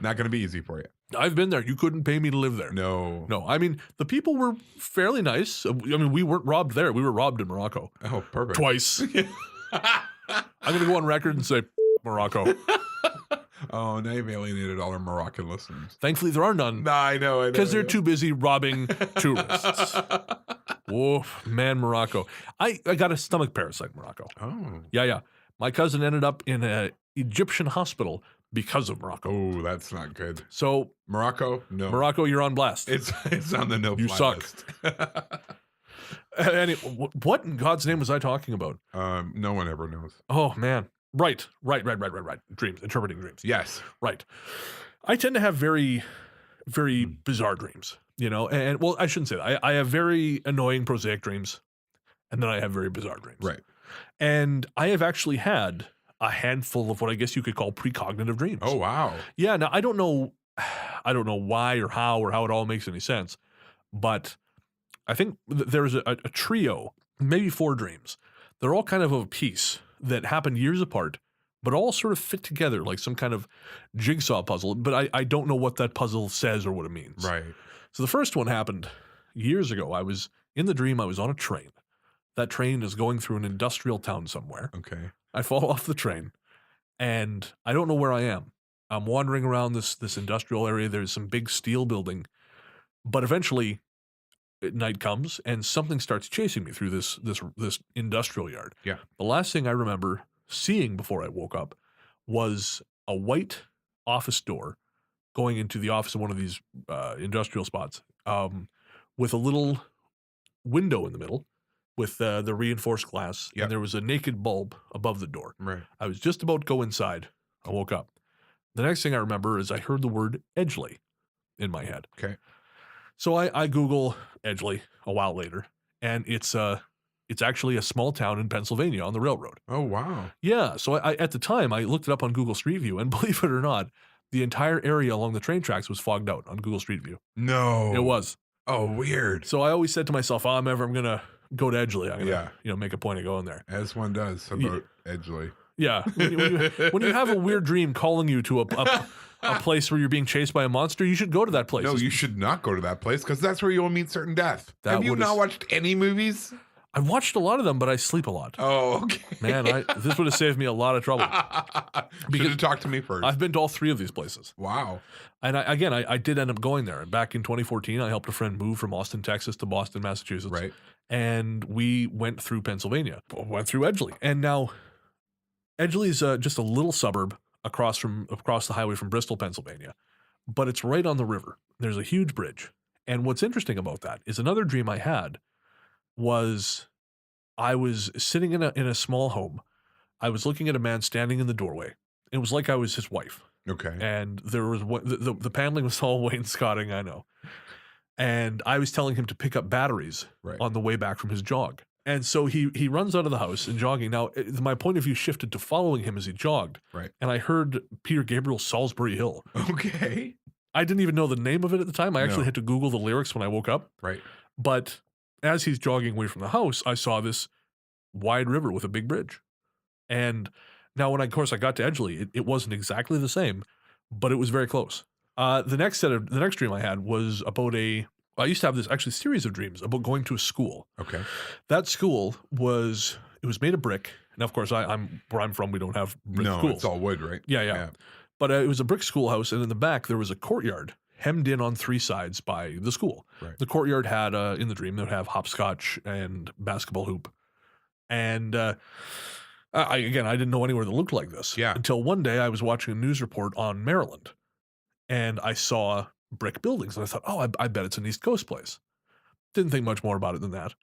Speaker 2: not gonna be easy for you.
Speaker 1: I've been there. You couldn't pay me to live there.
Speaker 2: No.
Speaker 1: I mean, the people were fairly nice. I mean, we weren't robbed there. We were robbed in Morocco.
Speaker 2: Oh, perfect.
Speaker 1: Twice. I'm gonna go on record and say Morocco.
Speaker 2: Oh, now you've alienated all our Moroccan listeners.
Speaker 1: Thankfully, there are none.
Speaker 2: No, I know.
Speaker 1: Because they're too busy robbing tourists. Oh, man, Morocco. I got a stomach parasite in Morocco.
Speaker 2: Oh.
Speaker 1: Yeah. My cousin ended up in an Egyptian hospital because of Morocco.
Speaker 2: Oh, that's not good.
Speaker 1: So
Speaker 2: Morocco, no.
Speaker 1: Morocco, you're on blast.
Speaker 2: It's on the no
Speaker 1: you
Speaker 2: fly
Speaker 1: suck.
Speaker 2: list.
Speaker 1: What in God's name was I talking about?
Speaker 2: No one ever knows.
Speaker 1: Oh, man. Right. Dreams, interpreting dreams.
Speaker 2: Yes.
Speaker 1: Right. I tend to have very, very bizarre dreams, and well, I shouldn't say that. I have very annoying prosaic dreams, and then I have very bizarre dreams.
Speaker 2: Right.
Speaker 1: And I have actually had a handful of what I guess you could call precognitive dreams.
Speaker 2: Oh, wow.
Speaker 1: Yeah. Now I don't know why or how it all makes any sense, But I think there's a trio, maybe 4 dreams. They're all kind of a piece that happened years apart, but all sort of fit together like some kind of jigsaw puzzle. But I don't know what that puzzle says or what it means.
Speaker 2: Right.
Speaker 1: So the first one happened years ago. I was in the dream. I was on a train. That train is going through an industrial town somewhere.
Speaker 2: Okay.
Speaker 1: I fall off the train, and I don't know where I am. I'm wandering around this industrial area. There's some big steel building, but eventually night comes and something starts chasing me through this industrial yard.
Speaker 2: Yeah.
Speaker 1: The last thing I remember seeing before I woke up was a white office door going into the office of one of these industrial spots, with a little window in the middle with the reinforced glass.
Speaker 2: Yep.
Speaker 1: And there was a naked bulb above the door.
Speaker 2: Right.
Speaker 1: I was just about to go inside. I woke up. The next thing I remember is I heard the word Edgeley in my head.
Speaker 2: Okay.
Speaker 1: So I Google Edgeley a while later, and it's actually a small town in Pennsylvania on the railroad.
Speaker 2: Oh, wow.
Speaker 1: Yeah. So I at the time, I looked it up on Google Street View, and believe it or not, the entire area along the train tracks was fogged out on Google Street View.
Speaker 2: No.
Speaker 1: It was.
Speaker 2: Oh, weird.
Speaker 1: So I always said to myself, I'm going to go to Edgeley. I'm going to
Speaker 2: Yeah.
Speaker 1: make a point of going there.
Speaker 2: As one does about Edgeley.
Speaker 1: Yeah. When you have a weird dream calling you to a place where you're being chased by a monster, you should go to that place.
Speaker 2: No, you should not go to that place because that's where you will meet certain death.
Speaker 1: That
Speaker 2: Have you
Speaker 1: would-
Speaker 2: not watched any movies?
Speaker 1: I've watched a lot of them, but I sleep a lot.
Speaker 2: Oh, okay.
Speaker 1: Man, this would have saved me a lot of trouble.
Speaker 2: Should have talked to me first.
Speaker 1: I've been to all 3 of these places.
Speaker 2: Wow.
Speaker 1: And I did end up going there. And back in 2014, I helped a friend move from Austin, Texas to Boston, Massachusetts.
Speaker 2: Right.
Speaker 1: And we went through Pennsylvania, went through Edgeley. And now Edgeley is just a little suburb across the highway from Bristol, Pennsylvania. But it's right on the river. There's a huge bridge. And what's interesting about that is another dream I had was I was sitting in a small home. I was looking at a man standing in the doorway. It was like I was his wife.
Speaker 2: Okay.
Speaker 1: And there was the paneling was all wainscoting, I know. And I was telling him to pick up batteries
Speaker 2: Right.
Speaker 1: on the way back from his jog. And so he runs out of the house and jogging. Now, my point of view shifted to following him as he jogged.
Speaker 2: Right.
Speaker 1: And I heard Peter Gabriel's Salisbury Hill.
Speaker 2: Okay.
Speaker 1: I didn't even know the name of it at the time. I actually
Speaker 2: No.
Speaker 1: had to Google the lyrics when I woke up.
Speaker 2: Right.
Speaker 1: But as he's jogging away from the house, I saw this wide river with a big bridge. And now when I got to Edgeley, it wasn't exactly the same, but it was very close. The next dream I had was about I used to have this actually series of dreams about going to a school.
Speaker 2: Okay.
Speaker 1: That school was made of brick. Now, of course, I'm where I'm from, we don't have brick
Speaker 2: No,
Speaker 1: schools.
Speaker 2: it's all wood, right?
Speaker 1: Yeah. But it was a brick schoolhouse, and in the back there was a courtyard hemmed in on 3 sides by the school.
Speaker 2: Right.
Speaker 1: The courtyard had, in the dream, they would have hopscotch and basketball hoop. And I didn't know anywhere that looked like this.
Speaker 2: Yeah.
Speaker 1: Until one day I was watching a news report on Maryland, and I saw brick buildings, and I thought, oh, I bet it's an East Coast place. Didn't think much more about it than that.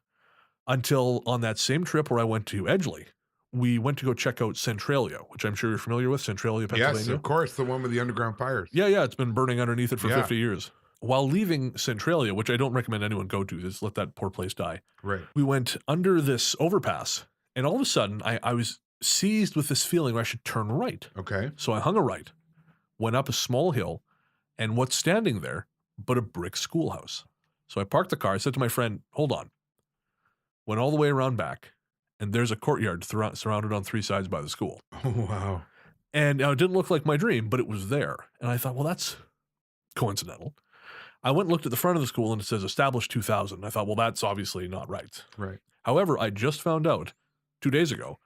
Speaker 1: Until on that same trip where I went to Edgeley, we went to go check out Centralia, which I'm sure you're familiar with, Centralia, Pennsylvania.
Speaker 2: Yes, of course. The one with the underground fires.
Speaker 1: Yeah, it's been burning underneath it for
Speaker 2: Yeah.
Speaker 1: 50 years. While leaving Centralia, which I don't recommend anyone go to, just let that poor place die,
Speaker 2: Right.
Speaker 1: we went under this overpass, and all of a sudden, I was seized with this feeling where I should turn right.
Speaker 2: Okay.
Speaker 1: So I hung a right, went up a small hill, and what's standing there but a brick schoolhouse? So I parked the car. I said to my friend, hold on. Went all the way around back, and there's a courtyard surrounded on 3 sides by the school.
Speaker 2: Oh, wow.
Speaker 1: And it didn't look like my dream, but it was there. And I thought, well, that's coincidental. I went and looked at the front of the school, and it says established 2000. I thought, well, that's obviously not right.
Speaker 2: Right.
Speaker 1: However, I just found out 2 days ago,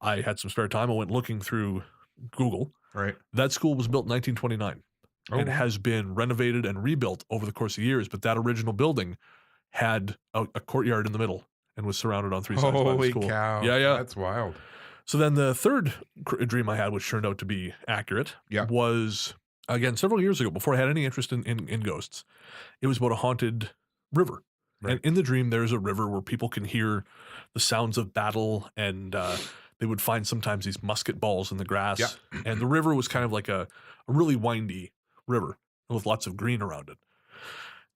Speaker 1: I had some spare time. I went looking through Google.
Speaker 2: Right.
Speaker 1: That school was built in 1929 and
Speaker 2: wow.
Speaker 1: has been renovated and rebuilt over the course of years. But that original building had a courtyard in the middle and was surrounded on 3 sides by the
Speaker 2: Holy
Speaker 1: school.
Speaker 2: cow.
Speaker 1: Yeah.
Speaker 2: That's wild.
Speaker 1: So then the third dream I had, which turned out to be accurate,
Speaker 2: Yeah.
Speaker 1: was, again, several years ago, before I had any interest in ghosts. It was about a haunted river.
Speaker 2: Right.
Speaker 1: And in the dream, there's a river where people can hear the sounds of battle, and they would find sometimes these musket balls in the grass.
Speaker 2: Yeah.
Speaker 1: And the river was kind of like a really windy river with lots of green around it.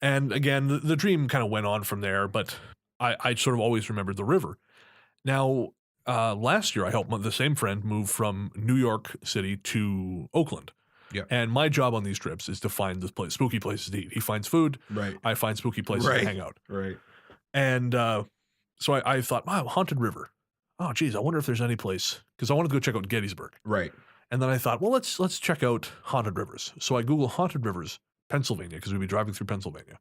Speaker 1: And again, the dream kind of went on from there, but I sort of always remembered the river. Now, last year, I helped the same friend move from New York City to Oakland.
Speaker 2: Yeah.
Speaker 1: And my job on these trips is to find this place, spooky places to eat. He finds food.
Speaker 2: Right.
Speaker 1: I find spooky places to hang out.
Speaker 2: Right.
Speaker 1: And so I thought, wow, Haunted River. Oh, geez, I wonder if there's any place, because I wanted to go check out Gettysburg.
Speaker 2: Right.
Speaker 1: And then I thought, well, let's check out Haunted Rivers. So I Google Haunted Rivers, Pennsylvania, because we'd be driving through Pennsylvania.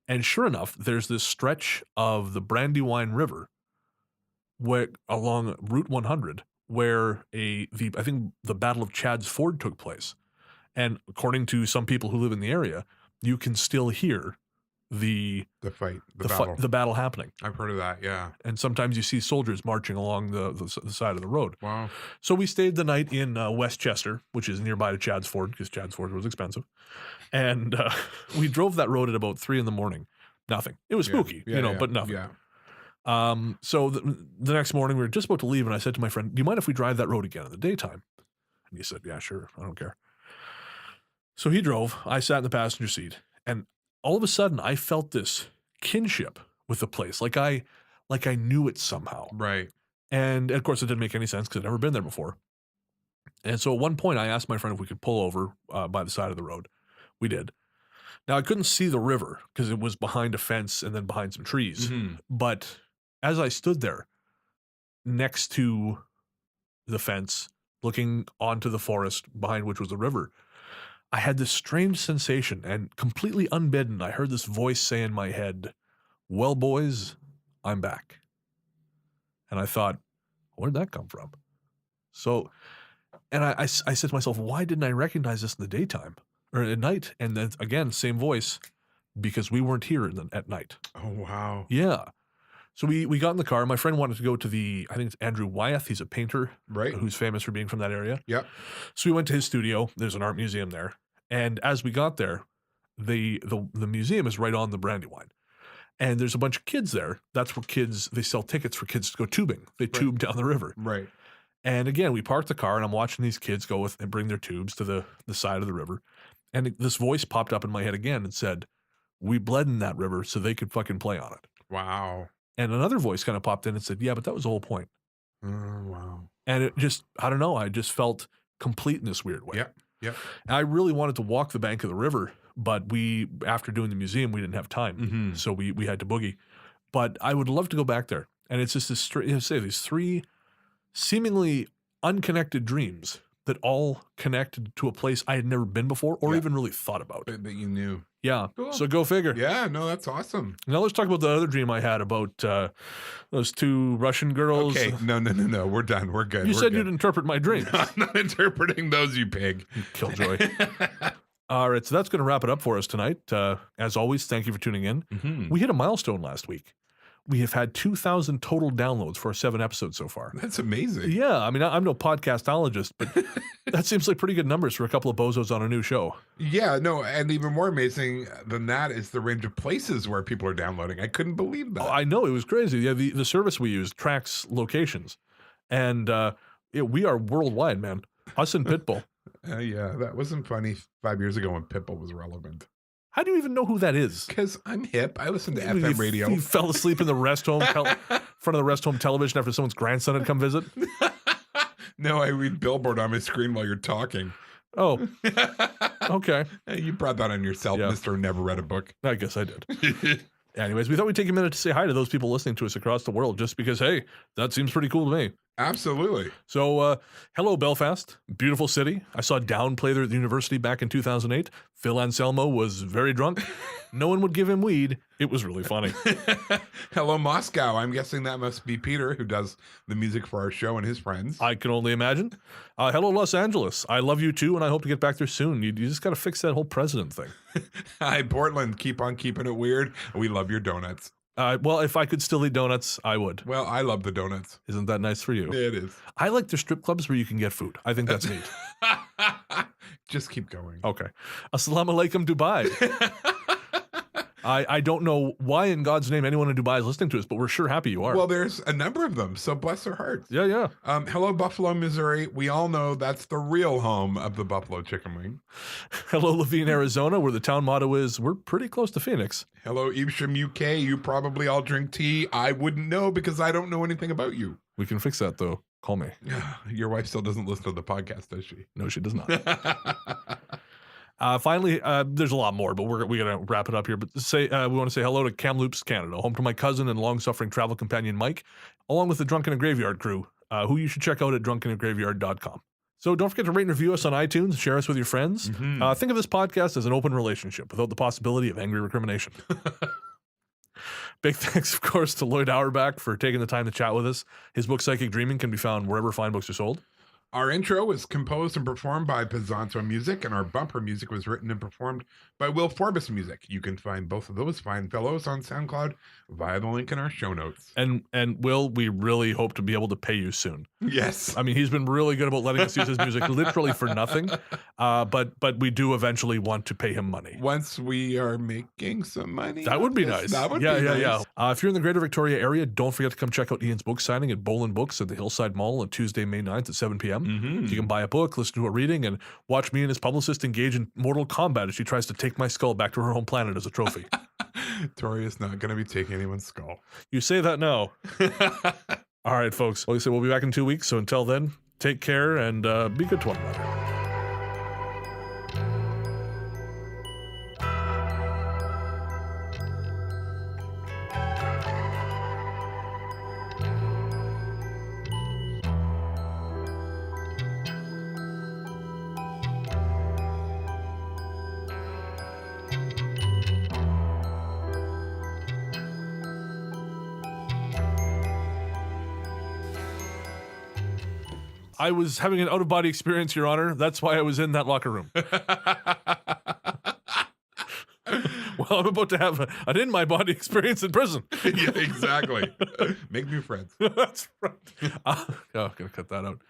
Speaker 1: And sure enough, there's this stretch of the Brandywine River along Route 100 where I think the Battle of Chad's Ford took place. And according to some people who live in the area, you can still hear the battle happening.
Speaker 2: I've heard of that, yeah.
Speaker 1: And sometimes you see soldiers marching along the side of the road.
Speaker 2: Wow.
Speaker 1: So we stayed the night in Westchester, which is nearby to Chad's Ford, because Chad's Ford was expensive. And we drove that road at about 3 a.m. Nothing. It was spooky, but nothing.
Speaker 2: Yeah.
Speaker 1: So the next morning we were just about to leave, and I said to my friend, do you mind if we drive that road again in the daytime? And he said, yeah, sure. I don't care. So he drove. I sat in the passenger seat, and all of a sudden I felt this kinship with the place, like I knew it somehow.
Speaker 2: Right.
Speaker 1: And of course it didn't make any sense because I'd never been there before. And so at one point I asked my friend if we could pull over by the side of the road. We did. Now I couldn't see the river because it was behind a fence and then behind some trees.
Speaker 2: Mm-hmm.
Speaker 1: But as I stood there next to the fence, looking onto the forest behind which was the river, I had this strange sensation, and completely unbidden, I heard this voice say in my head, well, boys, I'm back. And I thought, where did that come from? So, and I said to myself, why didn't I recognize this in the daytime or at night? And then again, same voice, because we weren't here at night.
Speaker 2: Oh, wow.
Speaker 1: Yeah. So we got in the car. My friend wanted to go to I think it's Andrew Wyeth. He's a painter,
Speaker 2: right,
Speaker 1: who's famous for being from that area.
Speaker 2: Yep.
Speaker 1: So we went to his studio. There's an art museum there. And as we got there, the museum is right on the Brandywine. And there's a bunch of kids there. That's where they sell tickets for kids to go tubing. They tube down the river.
Speaker 2: Right.
Speaker 1: And again, we parked the car, and I'm watching these kids go and bring their tubes to the side of the river. And this voice popped up in my head again and said, we bled in that river so they could fucking play on it.
Speaker 2: Wow.
Speaker 1: And another voice kind of popped in and said, yeah, but that was the whole point.
Speaker 2: Oh, wow.
Speaker 1: And it just, I don't know, I just felt complete in this weird way.
Speaker 2: Yep. Yep.
Speaker 1: And I really wanted to walk the bank of the river, but after doing the museum, we didn't have time.
Speaker 2: Mm-hmm.
Speaker 1: So we had to boogie. But I would love to go back there. And it's just these 3 seemingly unconnected dreams that all connected to a place I had never been before or even really thought about.
Speaker 2: That you knew.
Speaker 1: Yeah.
Speaker 2: Cool.
Speaker 1: So go figure.
Speaker 2: Yeah, no, that's awesome.
Speaker 1: Now let's talk about the other dream I had about those 2 Russian girls.
Speaker 2: Okay, no. We're done. We're good.
Speaker 1: You said you'd interpret my dreams.
Speaker 2: I'm not interpreting those, you pig.
Speaker 1: Killjoy. All right, so that's going to wrap it up for us tonight. As always, thank you for tuning in.
Speaker 2: Mm-hmm.
Speaker 1: We hit a milestone last week. We have had 2,000 total downloads for our 7 episodes so far.
Speaker 2: That's amazing.
Speaker 1: Yeah, I mean, I'm no podcastologist, but that seems like pretty good numbers for a couple of bozos on a new show.
Speaker 2: Yeah, no, and even more amazing than that is the range of places where people are downloading. I couldn't believe that.
Speaker 1: Oh, I know, it was crazy. Yeah, the service we use tracks locations, and we are worldwide, man. Us and Pitbull.
Speaker 2: Yeah, that wasn't funny 5 years ago when Pitbull was relevant.
Speaker 1: How do you even know who that is?
Speaker 2: Because I'm hip. I listen to FM radio.
Speaker 1: You fell asleep in the rest home, front of the rest home television after someone's grandson had come visit?
Speaker 2: No, I read Billboard on my screen while you're talking.
Speaker 1: Oh, okay.
Speaker 2: Hey, you brought that on yourself,
Speaker 1: Yeah.
Speaker 2: Mr. Never Read a Book.
Speaker 1: I guess I did. Anyways, we thought we'd take a minute to say hi to those people listening to us across the world just because, hey, that seems pretty cool to me.
Speaker 2: Absolutely.
Speaker 1: So, hello, Belfast. Beautiful city. I saw Down play there at the university back in 2008. Phil Anselmo was very drunk. No one would give him weed. It was really funny.
Speaker 2: Hello, Moscow. I'm guessing that must be Peter, who does the music for our show, and his friends.
Speaker 1: I can only imagine. Hello, Los Angeles. I love you too, and I hope to get back there soon. You just got to fix that whole president thing.
Speaker 2: Hi, Portland. Keep on keeping it weird. We love your donuts.
Speaker 1: Well, if I could still eat donuts, I would.
Speaker 2: Well, I love the donuts.
Speaker 1: Isn't that nice for you?
Speaker 2: It is.
Speaker 1: I like their strip clubs where you can get food. I think that's neat.
Speaker 2: Just keep going.
Speaker 1: Okay. Assalamu alaikum, Dubai. I don't know why in God's name anyone in Dubai is listening to us, but we're sure happy you are.
Speaker 2: Well, there's a number of them, so bless their hearts.
Speaker 1: Yeah.
Speaker 2: Hello, Buffalo, Missouri. We all know that's the real home of the Buffalo Chicken Wing.
Speaker 1: Hello, Levine, Arizona, where the town motto is, we're pretty close to Phoenix.
Speaker 2: Hello, Evesham, UK. You probably all drink tea. I wouldn't know because I don't know anything about you.
Speaker 1: We can fix that, though. Call me.
Speaker 2: Your wife still doesn't listen to the podcast, does she?
Speaker 1: No, she does not. Finally, there's a lot more, but we're going to wrap it up here. But we want to say hello to Kamloops, Canada, home to my cousin and long-suffering travel companion Mike, along with the Drunk in a Graveyard crew, who you should check out at drunkinagraveyard.com. So don't forget to rate and review us on iTunes, share us with your friends.
Speaker 2: Mm-hmm.
Speaker 1: Think of this podcast as an open relationship without the possibility of angry recrimination. Big thanks, of course, to Loyd Auerbach for taking the time to chat with us. His book, Psychic Dreaming, can be found wherever fine books are sold.
Speaker 2: Our intro was composed and performed by Pizzanto Music, and our bumper music was written and performed by Will Forbes Music. You can find both of those fine fellows on SoundCloud via the link in our show notes.
Speaker 1: And Will, we really hope to be able to pay you soon.
Speaker 2: Yes.
Speaker 1: I mean, he's been really good about letting us use his music literally for nothing, but we do eventually want to pay him money.
Speaker 2: Once we are making some money.
Speaker 1: That would be nice.
Speaker 2: That would be nice.
Speaker 1: Yeah. If you're in the Greater Victoria area, don't forget to come check out Ian's book signing at Bolan Books at the Hillside Mall on Tuesday, May 9th at 7 p.m.
Speaker 2: Mm-hmm.
Speaker 1: You can buy a book, listen to a reading, and watch me and his publicist engage in mortal combat as she tries to take my skull back to her home planet as a trophy.
Speaker 2: Tori is not going to be taking anyone's skull.
Speaker 1: You say that now. All right, folks. Like I said, we'll be back in 2 weeks. So until then, take care and be good to one another. I was having an out-of-body experience, Your Honor. That's why I was in that locker room. Well, I'm about to have an in-my-body experience in prison.
Speaker 2: Yeah, exactly. Make new friends.
Speaker 1: That's right. I'm going to cut that out.